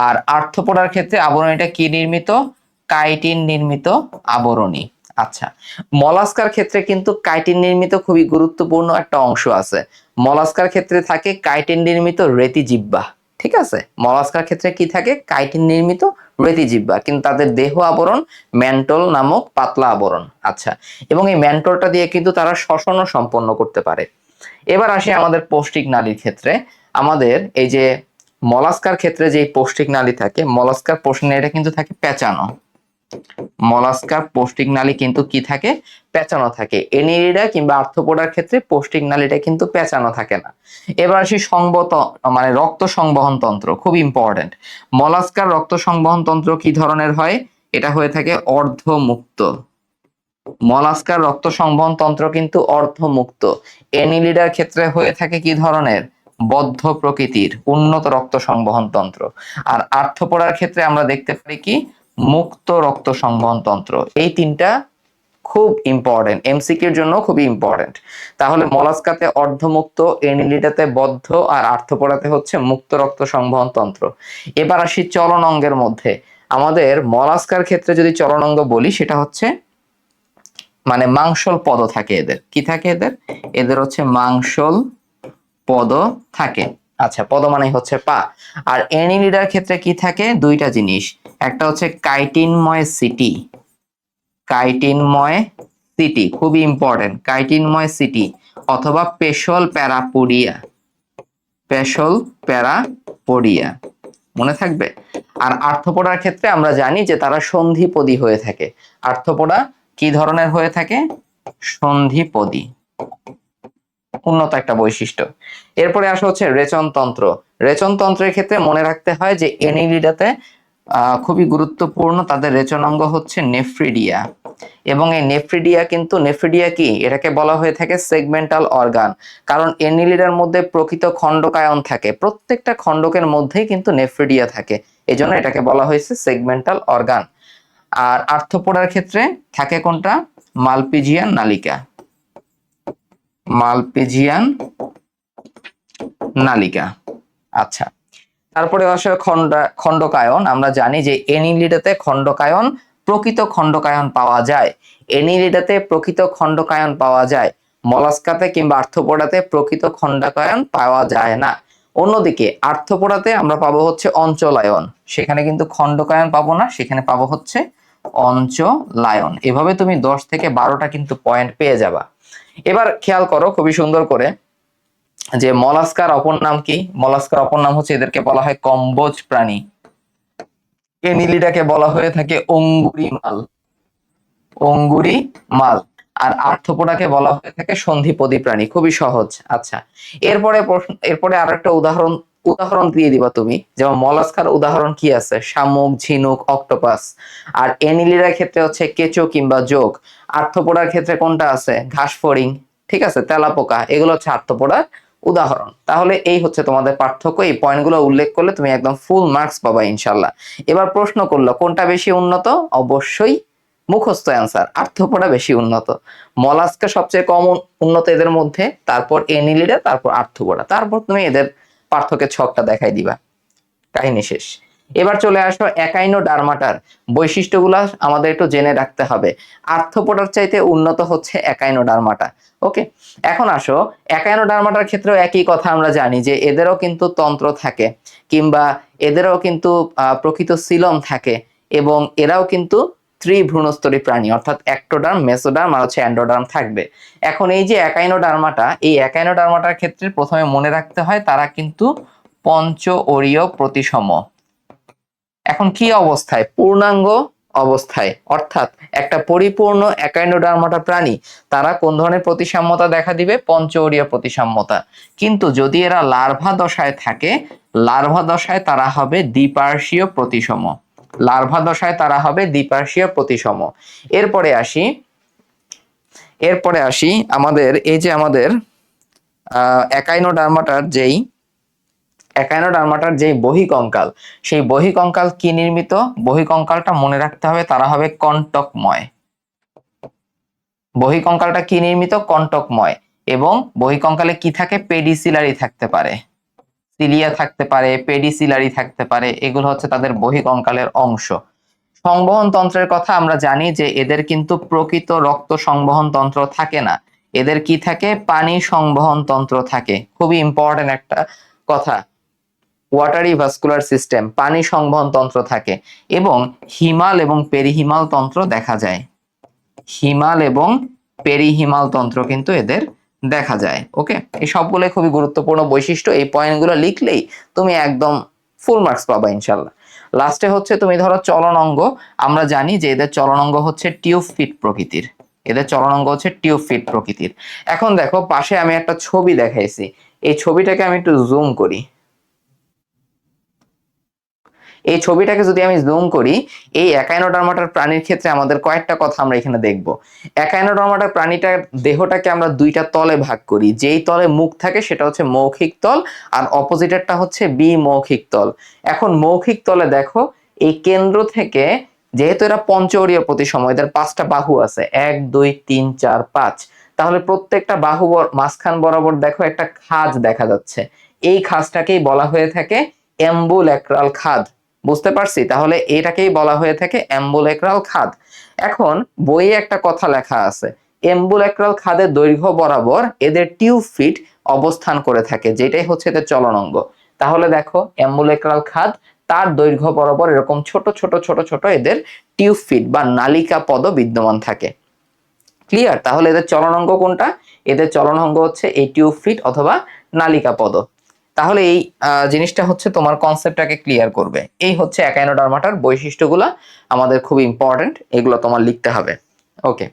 আর আর্থ্রোপোডার ক্ষেত্রে আবরণীটা কি নির্মিত, কাইটিন নির্মিত আবরণী। আচ্ছা, মলাস্কার ক্ষেত্রে কিন্তু কাইটিন নির্মিত খুবই গুরুত্বপূর্ণ একটা অংশ আছে। মলাস্কার ক্ষেত্রে থাকে কাইটিন নির্মিত রেতিজিহ্বা, ঠিক আছে, মলাস্কার ক্ষেত্রে কি থাকে, কাইটিন নির্মিত রেতিজিহ্বা, কিন্তু তাদের দেহ আবরণ ম্যান্টল নামক পাতলা আবরণ। আচ্ছা, এবং এই ম্যান্টলটা দিয়ে কিন্তু তারা শ্বসনও সম্পন্ন করতে পারে। এবার আসি আমাদের পৌষ্টিক নালীর ক্ষেত্রে। আমাদের এই যে মলাস্কার ক্ষেত্রে যে পৌষ্টিক নালী থাকে, মলাস্কার পৌষ্টিক নালীটা কিন্তু থাকে পেঁচানো। মলাস্কার পৌষ্টিক নালী কিন্তু কি থাকে, পেঁচানো থাকে। এনিলিডা কিংবা আর্থ্রোপোডার ক্ষেত্রে পৌষ্টিক নালীটা কিন্তু পেঁচানো থাকে না। এবার আসি মানে রক্ত সংবহন তন্ত্র, খুব ইম্পর্টেন্ট। মলাস্কার রক্ত সংবহন তন্ত্র কি ধরনের হয়, এটা হয়ে থাকে অর্ধমুক্ত। মলাস্কার রক্ত সংবহন তন্ত্র কিন্তু অর্ধমুক্ত। এনিলিডার ক্ষেত্রে হয়ে থাকে কি ধরনের, বদ্ধ প্রকৃতির উন্নত রক্ত সংবহন তন্ত্র। আর আর্থ্রোপোডার ক্ষেত্রে আমরা দেখতে পারি কি, মুক্ত রক্ত সংবহন তন্ত্র। এই তিনটা খুব ইম্পর্টেন্ট, এমসিকিউর জন্য খুবই ইম্পর্টেন্ট। তাহলে মলাস্কাতে অর্ধমুক্ত, এনিলিডাতে বদ্ধ, আর আর্থ্রোপোডাতে হচ্ছে মুক্ত রক্ত সংবহন তন্ত্র। এবার আসি চলন অঙ্গের মধ্যে। আমাদের মলাস্কার ক্ষেত্রে যদি চলন অঙ্গ বলি, সেটা হচ্ছে মানে মাংসল পদ থাকে এদের। কি থাকে এদের, এদের হচ্ছে মাংসল পদ থাকে। আচ্ছা, পদ মানে হচ্ছে পা। আর এনিলিডার ক্ষেত্রে কি থাকে, দুইটা জিনিস, একটা হচ্ছে কাইটিনময় সিটি, কাইটিনময় সিটি খুবই ইম্পর্টেন্ট, কাইটিনময় সিটি, অথবা পেশল প্যারাপোডিয়া, পেশল প্যারাপোডিয়া, মনে থাকবে। আর আর্থ্রোপোডার ক্ষেত্রে আমরা জানি যে তারা সন্ধিপদী হয়ে থাকে। আর্থ্রোপোডা কি ধরনের হয়ে থাকে, সন্ধিপদী, উন্নত একটা বৈশিষ্ট্য। এরপরে আসা হচ্ছে রেচনতন্ত্র। রেচনতন্ত্রের ক্ষেত্রে মনে রাখতে হয় যে এনিলিডাতে খুবই গুরুত্বপূর্ণ, তাদের রেচনাঙ্গ হচ্ছে নেফ্রিডিয়া। এবং এই নেফ্রিডিয়া কিন্তু, নেফ্রিডিয়া কি, এটাকে বলা হয়ে থাকে সেগমেন্টাল অর্গান। কারণ এনিলিডার মধ্যে প্রকৃত খণ্ডকায়ন থাকে, প্রত্যেকটা খণ্ডকের মধ্যেই কিন্তু নেফ্রিডিয়া থাকে, এজন্য এটাকে বলা হয়েছে সেগমেন্টাল অর্গান। আর আর্থ্রোপোডার ক্ষেত্রে থাকে কোনটা, মালপিজিয়ান নালিকা, মালপিজিয়ান নালিকা। আচ্ছা, তারপরে আসে খণ্ডকায়ন। আমরা জানি যে এনিলিডাতে খণ্ডকায়ন, প্রকৃত খণ্ডকায়ন পাওয়া যায়। এনিলিডাতে প্রকৃত খণ্ডকায়ন পাওয়া যায়, মলাস্কাতে কিংবা আর্থ্রোপোডাতে প্রকৃত খণ্ডকায়ন পাওয়া যায় না। অন্যদিকে আর্থ্রোপোডাতে আমরা পাবো হচ্ছে অঞ্চলায়ন, সেখানে কিন্তু খণ্ডকায়ন পাবো না, সেখানে পাবো হচ্ছে অঞ্চলায়ন। এভাবে তুমি 10 থেকে 12টা কিন্তু পয়েন্ট পেয়ে যাবা। এবার খেয়াল করো খুবই সুন্দর করে যে মলাস্কার অপর নাম কি, মলাস্কার অপর নাম হচ্ছে, এদেরকে বলা হয় কম্বোজ প্রাণী। এনিলিডাকে বলা হয়ে থাকে অঙ্গুরি মাল, অঙ্গুরি মাল। আর আর্থ্রোপোডাকে বলা হয়ে থাকে সন্ধিপদী প্রাণী। খুবই সহজ। আচ্ছা, এরপরে আর একটা উদাহরণ উদাহরণ দিয়ে দিবা তুমি, যেমন মলাস্কার উদাহরণ কি আছে, শামুক, ঝিনুক, অক্টোপাস। আর এনিলিডার ক্ষেত্রে হচ্ছে কেঁচো কিংবা জোঁক। আর্থ্রোপোডার ক্ষেত্রে কোনটা আছে, ঘাসফড়িং, ঠিক আছে, তেলাপোকা, এগুলো হচ্ছে আর্থ্রোপোডার উদাহরণ। তাহলে এই হচ্ছে তোমাদের পার্থক্য। এই পয়েন্টগুলো উল্লেখ করলে তুমি একদম ফুল মার্কস পাবা ইনশাল্লাহ। এবার প্রশ্ন করলো কোনটা বেশি উন্নত, অবশ্যই মুখস্থ অ্যান্সার, আর্থ্রোপোডা বেশি উন্নত। মলাস্কা সবচেয়ে কম উন্নত এদের মধ্যে, তারপর এনিলিডা, তারপর আর্থ্রোপোডা, তারপর তুমি এদের পার্থক্যের ছকটা দেখাই দিবা, কাহিনী শেষ। এবার চলে আসো একাইনোডার্মাটার বৈশিষ্ট্যগুলো আমাদের একটু জেনে রাখতে হবে। আর্থ্রোপোডার চাইতে উন্নত হচ্ছে একাইনোডার্মাটা। ওকে, এখন আসো, একাইনোডার্মাটার ক্ষেত্রেও একই কথা আমরা জানি যে এদেরও কিন্তু তন্ত্র থাকে, কিংবা এদেরও কিন্তু প্রকৃত সিলম থাকে, এবং এরাও কিন্তু ত্রিভ্রূণস্তরী প্রাণী, অর্থাৎ অ্যাক্টোডার্ম, মেসোডার্ম আর হচ্ছে অ্যান্ডোডার্ম থাকবে। এখন এই যে একাইনোডার্মাটা, এই একাইনোডার্মাটার ক্ষেত্রে প্রথমে মনে রাখতে হয় তারা কিন্তু পঞ্চ ওরীয় প্রতিসম। এখন কি অবস্থায়, পূর্ণাঙ্গ অবস্থায়, অর্থাৎ একটা পরিপূর্ণ একাইনোডার্মাটা প্রাণী, তারা কোন ধরনের প্রতিসাম্যতা দেখা দিবে, পঞ্চওরীয় প্রতিসাম্যতা। কিন্তু যদি এরা লার্ভা দশায় থাকে, লার্ভা দশায় তারা হবে দ্বিপার্শ্বীয় প্রতিসম, লার্ভা দশায় তারা হবে দ্বিপার্শ্বীয় প্রতিসম। এরপরে আসি আমাদের এই যে আমাদের একাইনোডার্মাটার যেই বহিকঙ্কাল, সেই বহিকঙ্কাল কি নির্মিত, বহিকঙ্কালটা মনে রাখতে হবে তারা হবে কণ্টকময়। বহিকঙ্কালটা কি নির্মিত, কণ্টকময়। এবং বহিকঙ্কালে কি থাকে, পেডিসিলারি থাকতে পারে, সিলিয়া থাকতে পারে, পেডিসিলারি থাকতে পারে, এগুলো হচ্ছে তাদের বহিকঙ্কালের অংশ। সংবহন তন্ত্রের কথা আমরা জানি যে এদের কিন্তু প্রকৃত রক্ত সংবহন তন্ত্র থাকে না, এদের কি থাকে, পানি সংবহন তন্ত্র থাকে। খুবই ইম্পর্টেন্ট একটা কথা, ওয়াটারি ভাস্কুলার সিস্টেম, পানি সংবহন তন্ত্র থাকে, এবং হিমাল এবং পেরিহিমাল তন্ত্র দেখা যায়। হিমাল এবং পেরিহিমাল তন্ত্র কিন্তু এদের দেখা যায়। ওকে, এই সবগুলো খুবই গুরুত্বপূর্ণ বৈশিষ্ট্য, এই পয়েন্টগুলো লিখলেই তুমি একদম ফুল মার্কস পাবা ইনশাল্লাহ। লাস্টে হচ্ছে তুমি ধরো চলন অঙ্গ, আমরা জানি যে এদের চলন অঙ্গ হচ্ছে টিউব ফিট প্রকৃতির, এদের চলন অঙ্গ হচ্ছে টিউব ফিট প্রকৃতির। এখন দেখো পাশে আমি একটা ছবি দেখাইছি, এই ছবিটাকে আমি একটু জুম করি। এই ছবিটাকে যদি আমি জুম করি, এই একাইনোডার্মাটার প্রাণীর ক্ষেত্রে আমাদের কয়েকটা কথা আমরা এখানে দেখব। একাইনোডার্মাটার প্রাণীটার দেহটাকে আমরা দুইটা তলে ভাগ করি, যেই তলে মুখ থাকে সেটা হচ্ছে মৌখিক তল, আর অপোজিটেরটা হচ্ছে বিমৌখিক তল। এখন মৌখিক তলে দেখো এই কেন্দ্র থেকে, যেহেতু এরা পঞ্চঅরীয় প্রতিসম, এদের 5টা বাহু আছে, 1 2 3 4 5, তাহলে প্রত্যেকটা বাহু মাঝখান বরাবর দেখো একটা খাঁজ দেখা যাচ্ছে, এই খাঁজটাকেই বলা হয়ে থাকে অ্যাম্বুল্যাক্রাল খাদ। বুঝতে পারছি? তাহলে এটাকেই বলা হয়ে থাকে অ্যাম্বুল্যাক্রাল খাদ। এখন বইয়ে একটা কথা লেখা আছে, অ্যাম্বুল্যাক্রাল খাদের দৈর্ঘ্য বরাবর এদের টিউব ফিট অবস্থান করে থাকে, যেটাই হচ্ছে এদের চলন অঙ্গ। তাহলে দেখো অ্যাম্বুল্যাক্রাল খাদ, তার দৈর্ঘ্য বরাবর এরকম ছোট ছোট ছোট ছোট এদের টিউব ফিট বা নালিকা পদ বিদ্যমান থাকে। ক্লিয়ার? তাহলে এদের চলন অঙ্গ কোনটা? এদের চলন অঙ্গ হচ্ছে এই টিউব ফিট অথবা নালিকা পদ। তাহলে এই জিনিসটা হচ্ছে তোমার কনসেপ্টটাকে ক্লিয়ার করবে। এই হচ্ছে একাইনোডার্মাটার বৈশিষ্ট্যগুলো, আমাদের খুব ইম্পর্টেন্ট, এগুলো তোমার লিখতে হবে। ওকে,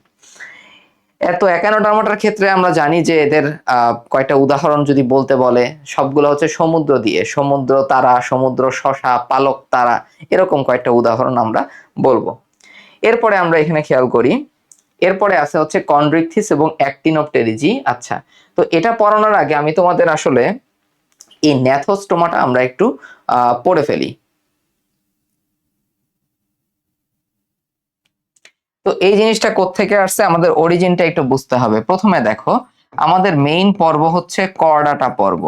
এত একাইনোডার্মাটার ক্ষেত্রে আমরা জানি যে এদের কয়টা উদাহরণ যদি বলতে বলে, সবগুলো হচ্ছে সমুদ্র দিয়ে, সমুদ্র তারা, সমুদ্র শসা, পালক তারা, এরকম কয়েকটা উদাহরণ আমরা বলবো। এরপরে আমরা এখানে খেয়াল করি, এরপরে আছে হচ্ছে কন্ড্রিকথিস এবং অ্যাক্টিনোপটেরিজি। আচ্ছা, তো এটা পড়ানোর আগে আমি তোমাদের আসলে এই ন্যাথোস্টোমাটা আমরা একটু পড়ে ফেলি। তো এই জিনিসটা কোত্থেকে আসছে, আমাদের অরিজিনটা একটু বুঝতে হবে। প্রথমে দেখো আমাদের মেইন পর্ব হচ্ছে কর্ডাটা পর্ব।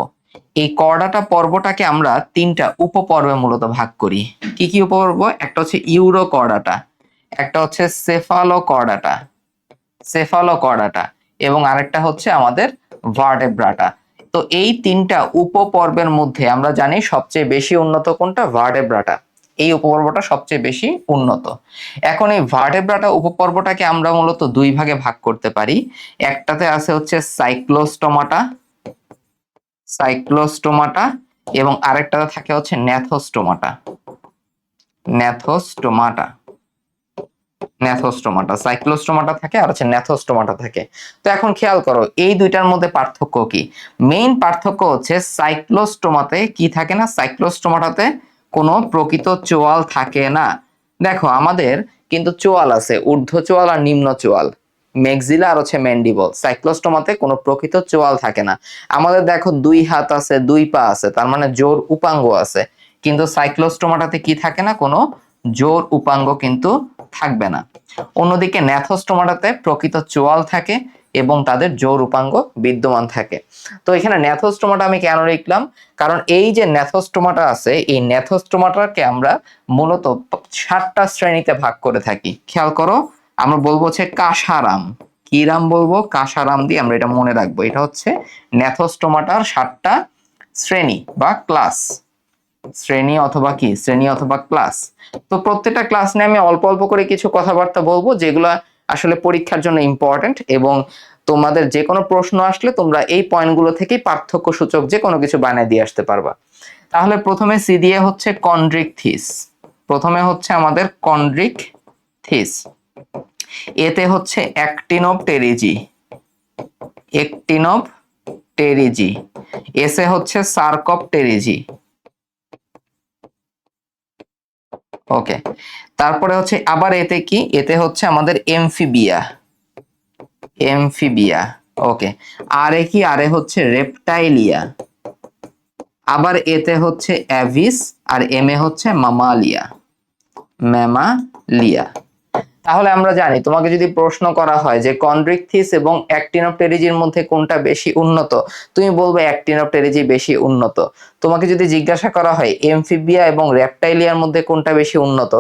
এই কর্ডাটা পর্বটাকে আমরা 3টা উপপর্বে মূলত ভাগ করি। কি কি উপপর্ব? একটা হচ্ছে ইউরোকর্ডাটা, একটা হচ্ছে সেফালোকর্ডাটা, সেফালোকর্ডাটা, এবং আরেকটা হচ্ছে আমাদের ভার্টেব্রাটা। তো এই 3টা উপপর্বের মধ্যে আমরা জানি সবচেয়ে বেশি উন্নত কোনটা? ভার্টেব্রাটা। এই উপপর্বটা সবচেয়ে বেশি উন্নত। এখন এই ভার্টেব্রাটা উপপর্বটাকে আমরা মূলত 2 ভাগে ভাগ করতে পারি। একটাতে আছে হচ্ছে সাইক্লোস্টোমাটা, সাইক্লোস্টোমাটা, এবং আরেকটাতে থাকে হচ্ছে ন্যাথোস্টোমাটা, ন্যাথোস্টোমাটা, ন্যাথোস্টোমাটা। সাইক্লোস্টোমাটা থাকে আর হচ্ছে ন্যাথোস্টোমাটা থাকে। তো এখন খেয়াল করো এই দুইটার মধ্যে পার্থক্য কি? মেইন পার্থক্য হচ্ছে সাইক্লোস্টোমাতে কি থাকে না, সাইক্লোস্টোমাটাতে কোনো প্রকৃত চোয়াল থাকে না। দেখো আমাদের কিন্তু চোয়াল আছে, ঊর্ধ্ব চোয়াল আর নিম্ন চোয়াল, মেক্সিলা আর হচ্ছে ম্যান্ডিবল। সাইক্লোস্টোমাতে কোনো প্রকৃত চোয়াল থাকে না। আমাদের দেখো 2 হাত আছে, 2 পা আছে, তার মানে জোর উপাঙ্গ আছে, কিন্তু সাইক্লোস্টোমাটাতে কি থাকে না, কোনো জোর উপাঙ্গ কিন্তু থাকবে না। অন্যদিকে ন্যাথোস্টোমাটাতে প্রকৃত চোয়াল থাকে এবং তাদের জোর উপাঙ্গ বিদ্যমান থাকে। তো এখানে ন্যাথোস্টোমাটা আমি কেন লিখলাম, কারণ এই যে ন্যাথোস্টোমাটা আছে, এই ন্যাথোস্টোমাটাকে আমরা মূলত 7টা শ্রেণীতে ভাগ করে থাকি। খেয়াল করো, আমরা বলবো হচ্ছে কাসারাম। কি রাম বলবো? কাসারাম দিয়ে আমরা এটা মনে রাখবো। এটা হচ্ছে ন্যাথোস্টোমাটার 7টা শ্রেণী বা ক্লাস, শ্রেণী অথবা কি, শ্রেণী অথবা ক্লাস। তো প্রত্যেকটা ক্লাস নিয়ে আমি অল্প অল্প করে কিছু কথাবার্তা বলবো, যেগুলা আসলে পরীক্ষার জন্য ইম্পর্টেন্ট, এবং তোমাদের যে কোনো প্রশ্ন আসলে তোমরা এই পয়েন্টগুলো থেকেই পার্থক্য সূচক যে কোনো কিছু বানিয়ে দিয়ে আসতে পারবা। তাহলে প্রথমে সি দিয়ে হচ্ছে কন্ড্রিকথিস, প্রথমে হচ্ছে আমাদের কন্ড্রিকথিস। এতে হচ্ছে অ্যাক্টিনোপটেরিজি, অ্যাক্টিনোপটেরিজি। এসে হচ্ছে সার্কোপটেরিজি। ওকে, তারপরে হচ্ছে আবার এতে কি, এতে হচ্ছে আমাদের এমফিবিয়া, এমফিবিয়া। ওকে, আরে কি, আরে হচ্ছে রেপটাইলিয়া। আবার এতে হচ্ছে অ্যাভিস, আর এম এ হচ্ছে মামালিয়া, ম্যামালিয়া। তাহলে আমরা জানি তোমাকে যদি প্রশ্ন করা হয় যে কন্ড্রিকথিস এবং অ্যাক্টিনোপটেরিজির মধ্যে কোনটা বেশি উন্নত, তুমি বলবে অ্যাক্টিনোপটেরিজি বেশি উন্নত। তোমাকে যদি জিজ্ঞাসা করা হয় এমফিবিয়া এবং রেপটাইলিয়ার মধ্যে কোনটা বেশি উন্নত,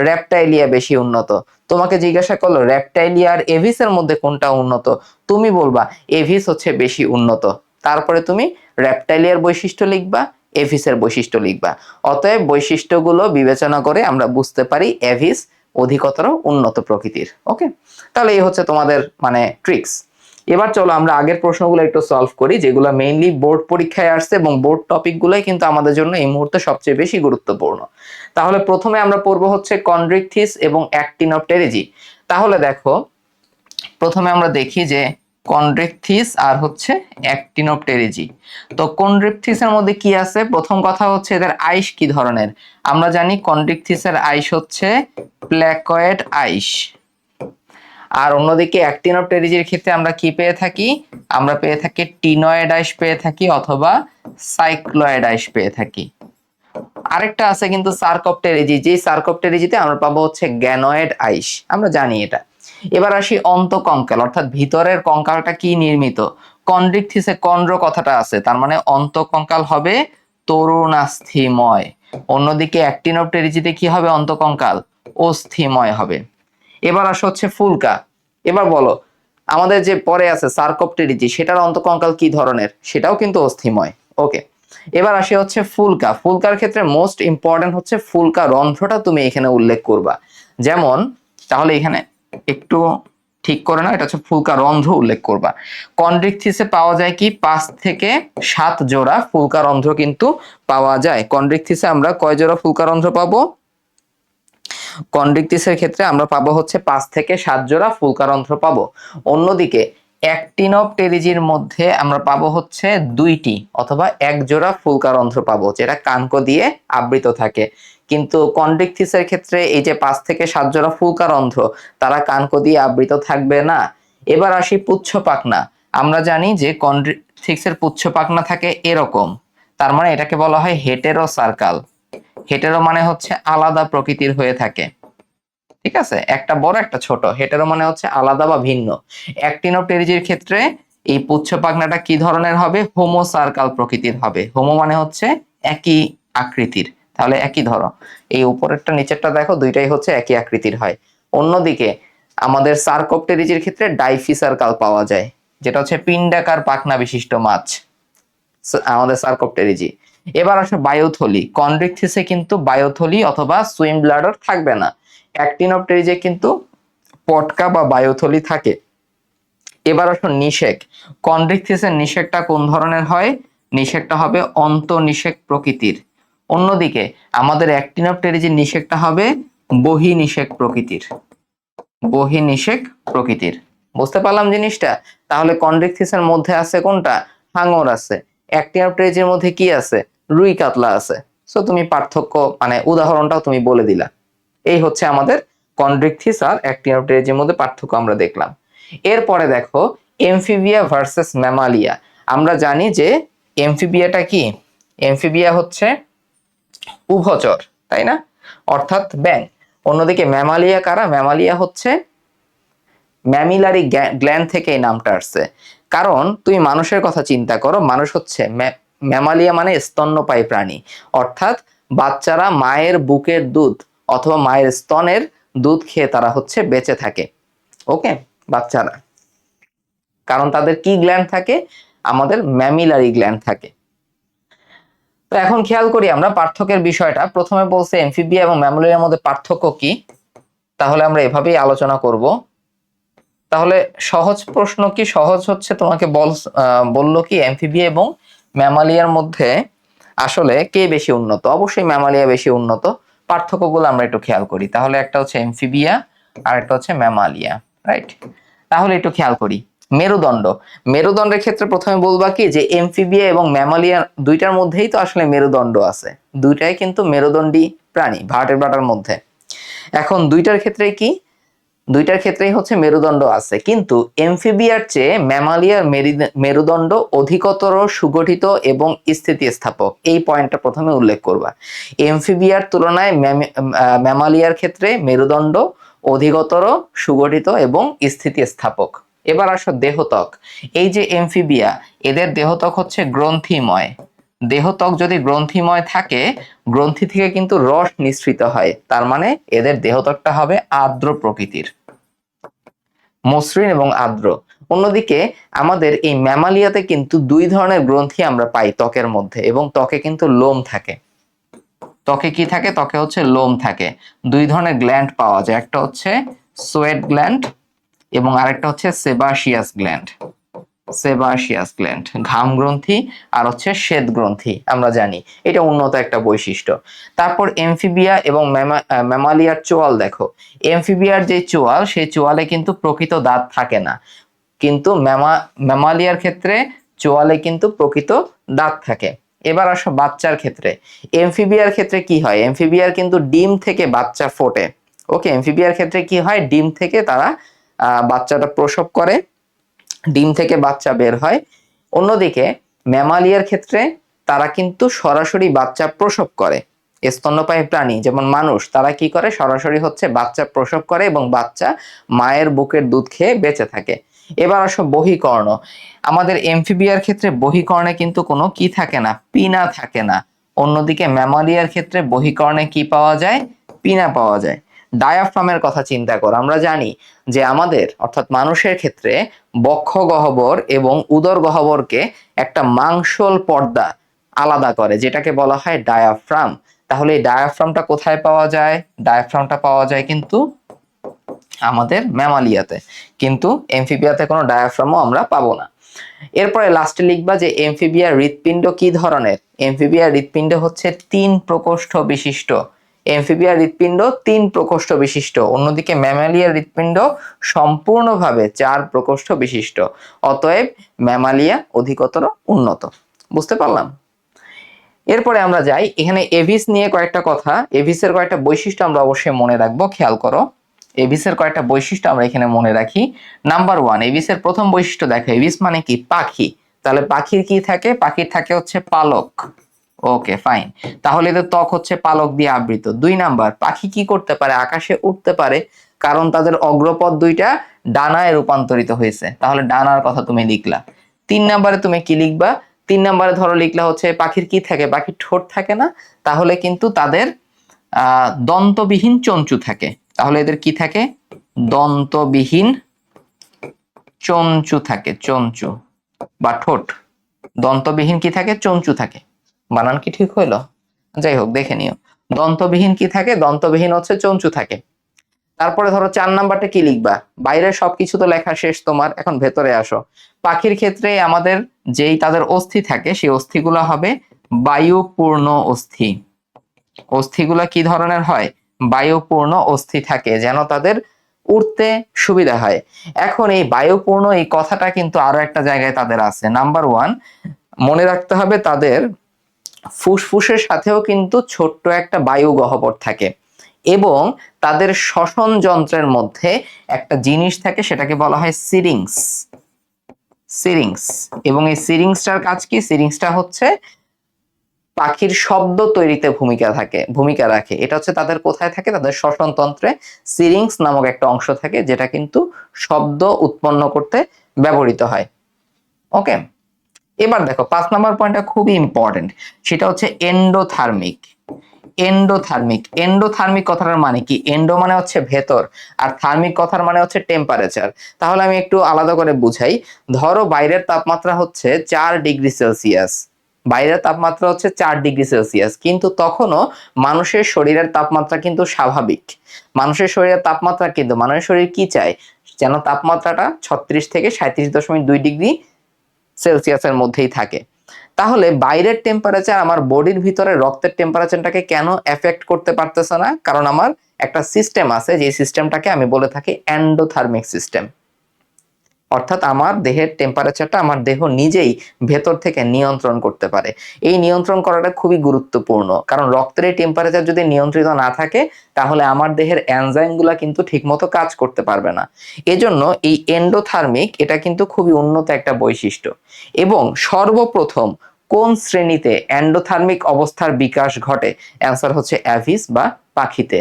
রেপটাইলিয়া বেশি উন্নত। তোমাকে জিজ্ঞাসা করলো রেপটাইলিয়া আর এভিসের মধ্যে কোনটা উন্নত, তুমি বলবা এভিস হচ্ছে বেশি উন্নত। তারপরে তুমি রেপটাইলিয়ার বৈশিষ্ট্য লিখবা, এভিসের বৈশিষ্ট্য লিখবা। অতএব বৈশিষ্ট্যগুলো বিবেচনা করে আমরা বুঝতে পারি এভিস অধিকতর উন্নত প্রকৃতির। ওকে, তাহলে এই হচ্ছে তোমাদের মানে ট্রিক্স। এবার চলো আমরা আগের প্রশ্নগুলো একটু সলভ করি, যেগুলো মেইনলি বোর্ড পরীক্ষায় আসছে এবং বোর্ড টপিকগুলোই কিন্তু আমাদের জন্য এই মুহূর্তে সবচেয়ে বেশি গুরুত্বপূর্ণ। তাহলে প্রথমে আমরা পড়বো হচ্ছে কন্ড্রিকথিস এবং অ্যাক্টিনোপটেরিজি। তাহলে দেখো প্রথমে আমরা দেখি যে কন্ড্রিকথিস আর হচ্ছে অ্যাক্টিনোপটেরিজি। তো কন্ড্রিকথিসের মধ্যে কি আছে? প্রথম কথা হচ্ছে এদের আইস কি ধরনের। আমরা জানি কন্ড্রিকথিসের আইস হচ্ছে প্ল্যাকয়েড আইস। আর অন্যদিকে অ্যাক্টিনোপটেরিজির ক্ষেত্রে আমরা কি পেয়ে থাকি? আমরা পেয়ে থাকি টিনয়েড আইস পেয়ে থাকি অথবা সাইক্লয়েড আইস পেয়ে থাকি। আরেকটা আছে কিন্তু সার্কোপটেরিজি, যে সার্কোপটেরিজিতে আমরা পাবো হচ্ছে গ্যানয়েড আইস, আমরা জানি এটা। এবার আসি অন্তকঙ্কাল, অর্থাৎ ভিতরের কঙ্কালটা কি নির্মিত। কন্ড্রিকথিসে কন্ড্র কথাটা আছে, তার মানে অন্তকঙ্কাল হবে তরুণাস্থিময়। অন্যদিকে অ্যাক্টিনোপটেরিজিতে কি হবে? অন্তকঙ্কাল অস্থিময় হবে। এবার আসা হচ্ছে ফুলকা। এবার বলো আমাদের যে পরে আছে সার্কোপটেরিজি, সেটার অন্তকঙ্কাল কি ধরনের? সেটাও কিন্তু অস্থিময়। ওকে, এবার আসি হচ্ছে ফুলকা। ফুলকার ক্ষেত্রে মোস্ট ইম্পর্টেন্ট হচ্ছে ফুলকা রন্ধ্রটা তুমি এখানে উল্লেখ করবা। যেমন তাহলে এখানে একটু ঠিক করে না, এটা হচ্ছে ফুলকা রন্ধ্র উল্লেখ করবা। কন্ড্রিকথিসে পাওয়া যায় কি 5 থেকে 7 জোড়া ফুলকা রন্ধ্র কিন্তু পাওয়া যায়। কন্ড্রিকথিসে আমরা কয় জোড়া ফুলকা রন্ধ্র পাবো? কন্ড্রিকথিসের ক্ষেত্রে আমরা পাবো হচ্ছে 5 থেকে 7 জোড়া ফুলকা রন্ধ্র পাবো। অন্যদিকে অ্যাক্টিনোপটেরিজির মধ্যে আমরা পাবো হচ্ছে 2টি অথবা 1 জোড়া ফুলকা রন্ধ্র পাবো, যেটা কানকো দিয়ে আবৃত থাকে। কিন্তু কন্ড্রিকথিসের ক্ষেত্রে এই যে 5 থেকে 7 জোড়া ফুলকা রন্ধ্র, তারা কানকো দিয়ে আবৃত থাকবে না। এবার আসি পুচ্ছ পাখনা। আমরা জানি যে কন্ড্রিকথিসের পুচ্ছ পাখনা থাকে এরকম, তার মানে এটাকে বলা হয় হেটেরো সার্কাল। হেটেরো মানে হচ্ছে আলাদা প্রকৃতির হয়ে থাকে, ঠিক আছে, একটা বড় একটা ছোট। হেটেরো মানে হচ্ছে আলাদা বা ভিন্ন। অ্যাক্টিনোপটেরিজির ক্ষেত্রে এই পুচ্ছ পাখনাটা কি ধরনের হবে? হোমো সার্কাল প্রকৃতির হবে। হোমো মানে হচ্ছে একই আকৃতির, তাহলে একই ধরো। এই উপরেরটা নিচেরটা দেখো, দুইটাই হচ্ছে একই আকৃতির হয়। অন্যদিকে আমাদের সার্কোপটেরিজির ক্ষেত্রে ডাইফি সার্কাল পাওয়া যায়, যেটা হচ্ছে পিণ্ডাকার পাখনা বিশিষ্ট মাছ আমাদের সার্কোপটেরিজি। এবার আসে বায়োথলি। কন্ড্রিকথিসে কিন্তু বায়োথলি অথবা সুইম ব্লাডার থাকবে না। অ্যাক্টিনোপটেরিজে কিন্তু পটকা বা বায়োথলি থাকে। এবার আসো নিষেক। কন্ড্রিকথিসের নিষেকটা কোন ধরনের হয়? নিষেকটা হবে অন্তনিষেক প্রকৃতির। অন্যদিকে আমাদের অ্যাক্টিনোপটেরিজির নিষেকটা হবে বহিনিষেক প্রকৃতির। বহিনিষেক প্রকৃতির, বুঝতে পারলাম জিনিসটা? তাহলে কন্ড্রিকথিসের মধ্যে আছে কোনটা? হাঙর আছে। অ্যাক্টিনোপটেরিজির মধ্যে কি আছে? রুই কাতলা আছে। সো তুমি পার্থক্য মানে উদাহরণটাও তুমি বলে দিলা। এই হচ্ছে আমাদের কন্ড্রিকথিস আর অ্যাক্টিনোপটেরিজির মধ্যে পার্থক্য আমরা দেখলাম। এরপরে দেখো এমফিবিয়া ভার্সেস ম্যামালিয়া। আমরা জানি যে এমফিবিয়াটা কি? এমফিবিয়া হচ্ছে উভচর, তাই না, অর্থাৎ ব্যাঙ। অন্যদিকে ম্যামালিয়া কারা? ম্যামালিয়া হচ্ছে ম্যামিলারি গ্ল্যান্ড থেকে এই নামটা আসছে। কারণ তুমি মানুষের কথা চিন্তা করো, মানুষ হচ্ছে ম্যামালিয়া মানে স্তন্যপায়ী প্রাণী, অর্থাৎ বাচ্চারা মায়ের বুকের দুধ অথবা মায়ের স্তনের দুধ খেয়ে তারা হচ্ছে বেঁচে থাকে। ওকে, বাচ্চারা, কারণ তাদের কি গ্ল্যান্ড থাকে? আমাদের ম্যামিলারি গ্ল্যান্ড থাকে। তো এখন খেয়াল করি আমরা পার্থক্যের বিষয়টা। প্রথমে বলছে এমফিবিয়া এবং ম্যামালিয়ার মধ্যে পার্থক্য কি, তাহলে আমরা এভাবেই আলোচনা করব। তাহলে সহজ প্রশ্ন কি? সহজ হচ্ছে তোমাকে বললো কি অ্যামফিবিয়া এবং ম্যামালিয়ার মধ্যে আসলে কে বেশি উন্নত? অবশ্যই ম্যামালিয়া বেশি উন্নত। পার্থক্যগুলো আমরা একটু খেয়াল করি। তাহলে একটা হচ্ছে অ্যামফিবিয়া আর একটা হচ্ছে ম্যামালিয়া, রাইট? তাহলে একটু খেয়াল করি মেরুদণ্ড। মেরুদণ্ডের ক্ষেত্রে প্রথমে বলবা কি যে এমফিবিয়া এবং ম্যামালিয়া দুইটার মধ্যেই তো আসলে মেরুদণ্ড আছে, দুইটাই কিন্তু মেরুদণ্ডী প্রাণী ভার্টেব্রাটার মধ্যে। এখন দুইটার ক্ষেত্রে কি? দুইটার ক্ষেত্রেই হচ্ছে মেরুদণ্ড আছে, কিন্তু এমফিবিয়ার চেয়ে ম্যামালিয়ার মেরুদণ্ড অধিকতর সুগঠিত এবং স্থিতিস্থাপক। এই পয়েন্টটা প্রথমে উল্লেখ করবা। এমফিবিয়ার তুলনায় ম্যামালিয়ার ক্ষেত্রে মেরুদণ্ড অধিকতর সুগঠিত এবং স্থিতিস্থাপক। এবার আসো দেহত্বক। এই যে এমফিবিয়া, এদের দেহত্বক হচ্ছে গ্রন্থিময়। দেহত্বক যদি গ্রন্থিময় থাকে, গ্রন্থি থেকে কিন্তু রস নিঃসৃত হয়, তার মানে এদের দেহত্বকটা হবে আর্দ্র প্রকৃতির, মসৃণ এবং আর্দ্র। অন্যদিকে আমাদের এই ম্যামালিয়াতে কিন্তু দুই ধরনের গ্রন্থি আমরা পাই ত্বকের মধ্যে, এবং ত্বকে কিন্তু লোম থাকে। ত্বকে কি থাকে? ত্বকে হচ্ছে লোম থাকে। দুই ধরনের গ্ল্যান্ড পাওয়া যায়, একটা হচ্ছে সোয়েট গ্ল্যান্ড এবং আরেকটা হচ্ছে সেবাসিয়াস গ্ল্যান্ড। সেবাসিয়াস গ্ল্যান্ড ঘাম গ্রন্থি, আর হচ্ছে শ্বেত গ্রন্থি আমরা জানি, এটা উন্নত একটা বৈশিষ্ট্য। তারপর এমফিবিয়া এবং ম্যামালিয়ার চোয়াল দেখো। এমফিবিয়ার যে চোয়াল, সেই চোয়ালে কিন্তু প্রকৃত দাঁত থাকে না, কিন্তু ম্যামালিয়ার ক্ষেত্রে চোয়ালে কিন্তু প্রকৃত দাঁত থাকে। এবার আসো বাচ্চার ক্ষেত্রে। এমফিবিয়ার ক্ষেত্রে কি হয়? এমফিবিয়ার কিন্তু ডিম থেকে বাচ্চা ফোটে। ওকে, এমফিবিয়ার ক্ষেত্রে কি হয়? ডিম থেকে তারা বাচ্চাটা প্রসব করে, ডিম থেকে বাচ্চা বের হয়। অন্যদিকে ম্যামালিয়ার ক্ষেত্রে তারা কিন্তু সরাসরি বাচ্চা প্রসব করে। স্তন্যপায়ী প্রাণী যেমন মানুষ, তারা কি করে? সরাসরি হচ্ছে বাচ্চা প্রসব করে এবং বাচ্চা মায়ের বুকের দুধ খেয়ে বেঁচে থাকে। এবার আসো বহিকর্ণ। আমাদের এমফিবিয়ার ক্ষেত্রে বহিকর্ণে কিন্তু কোনো কি থাকে না? পিনা থাকে না। অন্যদিকে ম্যামালিয়ার ক্ষেত্রে বহিকর্ণে কি পাওয়া যায়? পিনা পাওয়া যায়। ডায়াফ্রামের কথা চিন্তা করো। আমরা জানি যে আমাদের অর্থাৎ মানুষের ক্ষেত্রে বক্ষ গহ্বর এবং উদর গহ্বরকে একটা মাংসল পর্দা আলাদা করে, যেটাকে বলা হয় ডায়াফ্রাম। তাহলে এই ডায়াফ্রামটা কোথায় পাওয়া যায়? ডায়াফ্রামটা পাওয়া যায় কিন্তু আমাদের ম্যামালিয়াতে, কিন্তু এমফিবিয়াতে কোনো ডায়াফ্রামও আমরা পাবো না। এরপরে লাস্টে লিখবা যে এমফিবিয়ার হৃৎপিণ্ড কি ধরনের? এমফিবিয়ার হৃৎপিণ্ড হচ্ছে 3 প্রকোষ্ঠ বিশিষ্ট। এমফিবিয়ার হৃৎপিণ্ড 3 প্রকোষ্ঠ বিশিষ্ট। অন্যদিকে ম্যামালিয়ার হৃৎপিণ্ড সম্পূর্ণভাবে 4 প্রকোষ্ঠ বিশিষ্ট। অতএব ম্যামালিয়া অধিকতর উন্নত। বুঝতে পারলাম? এরপরে আমরা যাই, এখানে এভিস নিয়ে কয়েকটা কথা। এভিসের কয়েকটা বৈশিষ্ট্য আমরা অবশ্যই মনে রাখবো, খেয়াল করো। এভিসের কয়েকটা বৈশিষ্ট্য আমরা এখানে মনে রাখি। নাম্বার 1, এভিসের প্রথম বৈশিষ্ট্য দেখো। এভিস মানে কি? পাখি। তাহলে পাখির কি থাকে? পাখির থাকে হচ্ছে পালক। ওকে, ফাইন। তাহলে এদের ত্বক হচ্ছে পালক দিয়ে আবৃত। 2 নাম্বার, পাখি কি করতে পারে? আকাশে উঠতে পারে, কারণ তাদের অগ্রপদ দুইটা ডানায় রূপান্তরিত হয়েছে। তাহলে ডানার কথা তুমি লিখলা। 3 নাম্বারে তুমি কি লিখবা? 3 নাম্বারে ধরো লিখলা হচ্ছে পাখির কি থাকে? পাখির ঠোঁট থাকে না, তাহলে কিন্তু তাদের দন্তবিহীন চঞ্চু থাকে। তাহলে এদের কি থাকে? দন্তবিহীন চঞ্চু থাকে। চঞ্চু বা ঠোঁট। দন্তবিহীন কি থাকে? চঞ্চু থাকে। বানান কি ঠিক হইলো? যাই হোক, দেখে নিও। দন্তবিহীন কি থাকে? দন্তবিহীন হচ্ছে চঞ্চু থাকে। তারপরে ধরো 4 নাম্বারটা কি লিখবা? বাইরের সবকিছু তো লেখা শেষ তোমার, এখন ভেতরে আসো। পাখির ক্ষেত্রে আমাদের যেই তাদের অস্থি থাকে, সেই অস্থিগুলো হবে বায়ুপূর্ণ অস্থি। অস্থিগুলা কি ধরনের হয়? বায়ুপূর্ণ অস্থি থাকে, যেন তাদের উঠতে সুবিধা হয়। এখন এই বায়ুপূর্ণ এই কথাটা কিন্তু আরো একটা জায়গায় তাদের আছে। নাম্বার 1, মনে রাখতে হবে তাদের ফুসফুসের সাথেও কিন্তু ছোট্ট একটা বায়ু গহ্বর থাকে, এবং তাদের শ্বসন যন্ত্রের মধ্যে একটা জিনিস থাকে, সেটাকে বলা হয় সিরিংস। সিরিংস। এবং এই সিরিংসটার কাজ কি? সিরিংসটা হচ্ছে পাখির শব্দ তৈরিতে ভূমিকা রাখে। এটা হচ্ছে তাদের কোথায় থাকে? তাদের শ্বসন তন্ত্রে সিরিংস নামক একটা অংশ থাকে, যেটা কিন্তু শব্দ উৎপন্ন করতে ব্যবহৃত হয়। ওকে, এবার দেখো 5 নাম্বার পয়েন্টটা খুবই ইম্পর্টেন্ট, সেটা হচ্ছে এন্ডোথার্মিক। এন্ডোথার্মিক কথাটার মানে কি? এন্ডো মানে হচ্ছে ভেতর, আর থার্মিক কথার মানে হচ্ছে টেম্পারেচার। তাহলে আমি একটু আলাদা করে বুঝাই। ধরো বাইরের তাপমাত্রা হচ্ছে 4 ডিগ্রি সেলসিয়াস। বাইরের তাপমাত্রা হচ্ছে 4 ডিগ্রি সেলসিয়াস, কিন্তু তখনও মানুষের শরীরের তাপমাত্রা কিন্তু স্বাভাবিক। মানুষের শরীরের তাপমাত্রা কিন্তু, মানুষের শরীর কি চায়? যেন তাপমাত্রাটা 36 থেকে 37.2 ডিগ্রি সেলসিয়াসের মধ্যেই থাকে। তাহলে বাইরের টেম্পারেচার আমার বডির ভিতরে রক্তের টেম্পারেচারটাকে কেন এফেক্ট করতে পারতেছে না? কারণ আমার একটা সিস্টেম আছে, যে সিস্টেমটাকে আমি বলে থাকি এন্ডোথার্মিক সিস্টেম। অর্থাৎ আমার দেহের টেম্পারেচারটা আমার দেহ নিজেই ভেতর থেকে নিয়ন্ত্রণ করতে পারে। এই নিয়ন্ত্রণ করাটা খুবই গুরুত্বপূর্ণ, কারণ রক্তের এই টেম্পারেচার যদি নিয়ন্ত্রিত না থাকে, তাহলে আমার দেহের এনজাইমগুলা কিন্তু ঠিকমতো কাজ করতে পারবে না। এজন্য এই এন্ডোথার্মিক, এটা কিন্তু খুবই উন্নত একটা বৈশিষ্ট্য। এবং সর্বপ্রথম কোন শ্রেণীতে এন্ডোথার্মিক অবস্থার বিকাশ ঘটে? অ্যান্সার হচ্ছে অ্যাভিস বা পাখিতে।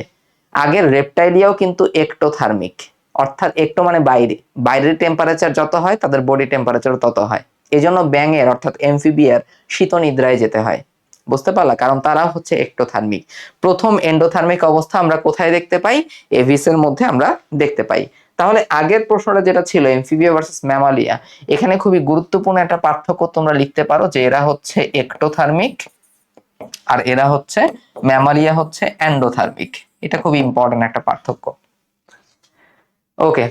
আগের রেপটাইলিয়াও কিন্তু একটোথার্মিক, অর্থাৎ একটো মানে বাইরে, বাইরের টেম্পারেচার যত হয় তাদের বডি টেম্পারেচার তত হয়। এই জন্য ব্যাঙের অর্থাৎ এমফিবিয়ার শীত নিদ্রায় যেতে হয়। বুঝতে পারলা? কারণ তারা হচ্ছে একটোথার্মিক। প্রথম এন্ডোথার্মিক অবস্থা আমরা কোথায় দেখতে পাই? এভিসের মধ্যে আমরা দেখতে পাই। তাহলে আগের প্রশ্নটা যেটা ছিল এমফিবিয়া ভার্সেস ম্যামালিয়া, এখানে খুবই গুরুত্বপূর্ণ একটা পার্থক্য তোমরা লিখতে পারো যে এরা হচ্ছে এক্টোথার্মিক আর এরা হচ্ছে ম্যামালিয়া হচ্ছে এন্ডোথার্মিক। এটা খুবই ইম্পর্টেন্ট একটা পার্থক্য। ওকে,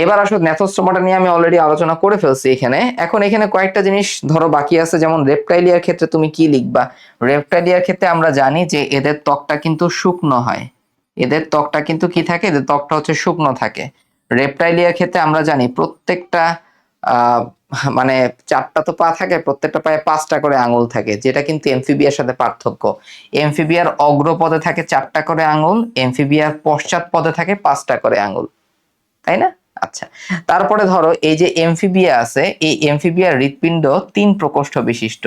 এবার আসলে ন্যাথোস্টোমাটা নিয়ে আমি অলরেডি আলোচনা করে ফেলছি এখানে। এখন এখানে কয়েকটা জিনিস ধরো বাকি আছে, যেমন রেপটাইলিয়ার ক্ষেত্রে তুমি কি লিখবা। রেপটাইলিয়ার ক্ষেত্রে আমরা জানি যে এদের ত্বকটা কিন্তু শুকনো হয়, এদের ত্বকটা কিন্তু কি থাকে, এদের ত্বকটা হচ্ছে শুকনো থাকে। রেপটাইলিয়ার ক্ষেত্রে আমরা জানি প্রত্যেকটা আহ মানে 4টা তো পা থাকে, প্রত্যেকটা পায়ে 5টা করে আঙুল থাকে, যেটা কিন্তু এমফিবিয়ার সাথে পার্থক্য। এমফিবিয়ার অগ্রপদে থাকে 4টা করে আঙুল, এমফিবিয়ার পশ্চাৎ পদে থাকে 5টা করে আঙুল, তাই না? আচ্ছা, তারপরে ধরো এই যে এমফিবিয়া আছে, এই এমফিবিয়ার হৃৎপিণ্ড 3 প্রকোষ্ঠ বিশিষ্ট,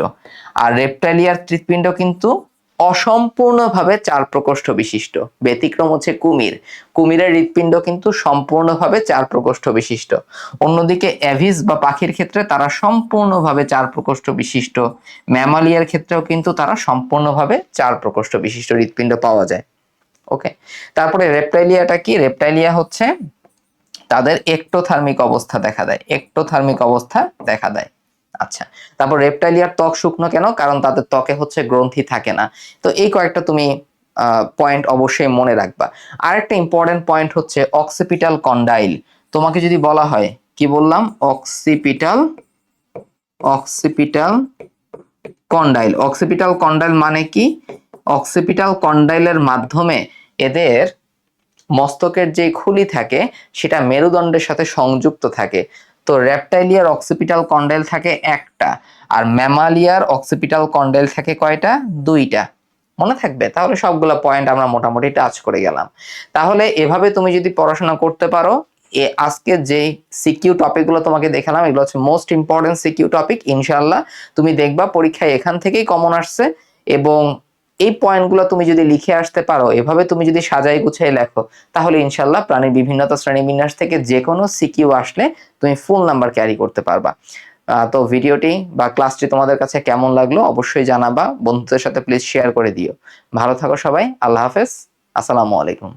আর রেপটাইলিয়ার হৃৎপিণ্ড কিন্তু অসম্পূর্ণভাবে 4 প্রকোষ্ঠ বিশিষ্ট। ব্যতিক্রম হচ্ছে কুমির, কুমিরের হৃৎপিণ্ড কিন্তু সম্পূর্ণভাবে 4 প্রকোষ্ঠ বিশিষ্ট। অন্যদিকে অ্যাভিস বা পাখির ক্ষেত্রে তারা সম্পূর্ণভাবে 4 প্রকোষ্ঠ বিশিষ্ট। ম্যামালিয়ার ক্ষেত্রেও কিন্তু তারা সম্পূর্ণভাবে 4 প্রকোষ্ঠ বিশিষ্ট হৃৎপিণ্ড পাওয়া যায়। ওকে, তারপরে রেপটাইলিয়াটা কি? রেপটাইলিয়া হচ্ছে তাদের এক্টোথার্মিক অবস্থা দেখা দেয়, এক্টোথার্মিক অবস্থা দেখা দেয়। আচ্ছা, তারপর রেপটাইলিয়ার ত্বক শুকনো কেন? কারণ তাদের ত্বকে হচ্ছে গ্রন্থি থাকে না। তো এই কয়েকটা তুমি পয়েন্ট অবশ্যই মনে রাখবা। আরেকটা ইম্পর্টেন্ট পয়েন্ট হচ্ছে অক্সিপিটাল কন্ডাইল। তোমাকে যদি বলা হয়, কি বললাম, occipital occipital condyle. Occipital condyle মানে কি? অক্সিপিটাল কন্ডাইলের মাধ্যমে এদের মস্তকের যে খুলি থাকে সেটা মেরুদণ্ডের সাথে সংযুক্ত থাকে। তো রেপটাইলিয়ার অক্সিপিটাল কন্ডাইল থাকে একটা, আর ম্যামালিয়ার অক্সিপিটাল কন্ডাইল থাকে কয়টা? 2টা। মনে থাকবে? তাহলে সবগুলো পয়েন্ট আমরা মোটামুটি টাচ করে গেলাম। তাহলে এভাবে তুমি যদি পড়াশোনা করতে পারো, আজকে যে সিকিউ টপিক গুলো তোমাকে দেখালাম এগুলো হচ্ছে মোস্ট ইম্পর্টেন্ট সিকিউ টপিক। ইনশাআল্লাহ তুমি দেখবা পরীক্ষায় এখান থেকেই কমন আসছে, এবং এই পয়েন্টগুলো তুমি যদি লিখে আসতে পারো, এভাবে তুমি যদি সাজাই গুছিয়ে লেখো, তাহলে ইনশাআল্লাহ প্রাণীর বিভিন্নতা শ্রেণীবিন্যাস থেকে যে কোনো সিকিউ আসলে তুমি ফুল নাম্বার ক্যারি করতে পারবা। তো ভিডিওটি বা ক্লাসটি তোমাদের কাছে কেমন লাগলো অবশ্যই জানাবা, বন্ধুদের সাথে প্লিজ শেয়ার করে দিও। ভালো থাকো সবাই, আল্লাহ হাফেজ, আসসালামু আলাইকুম।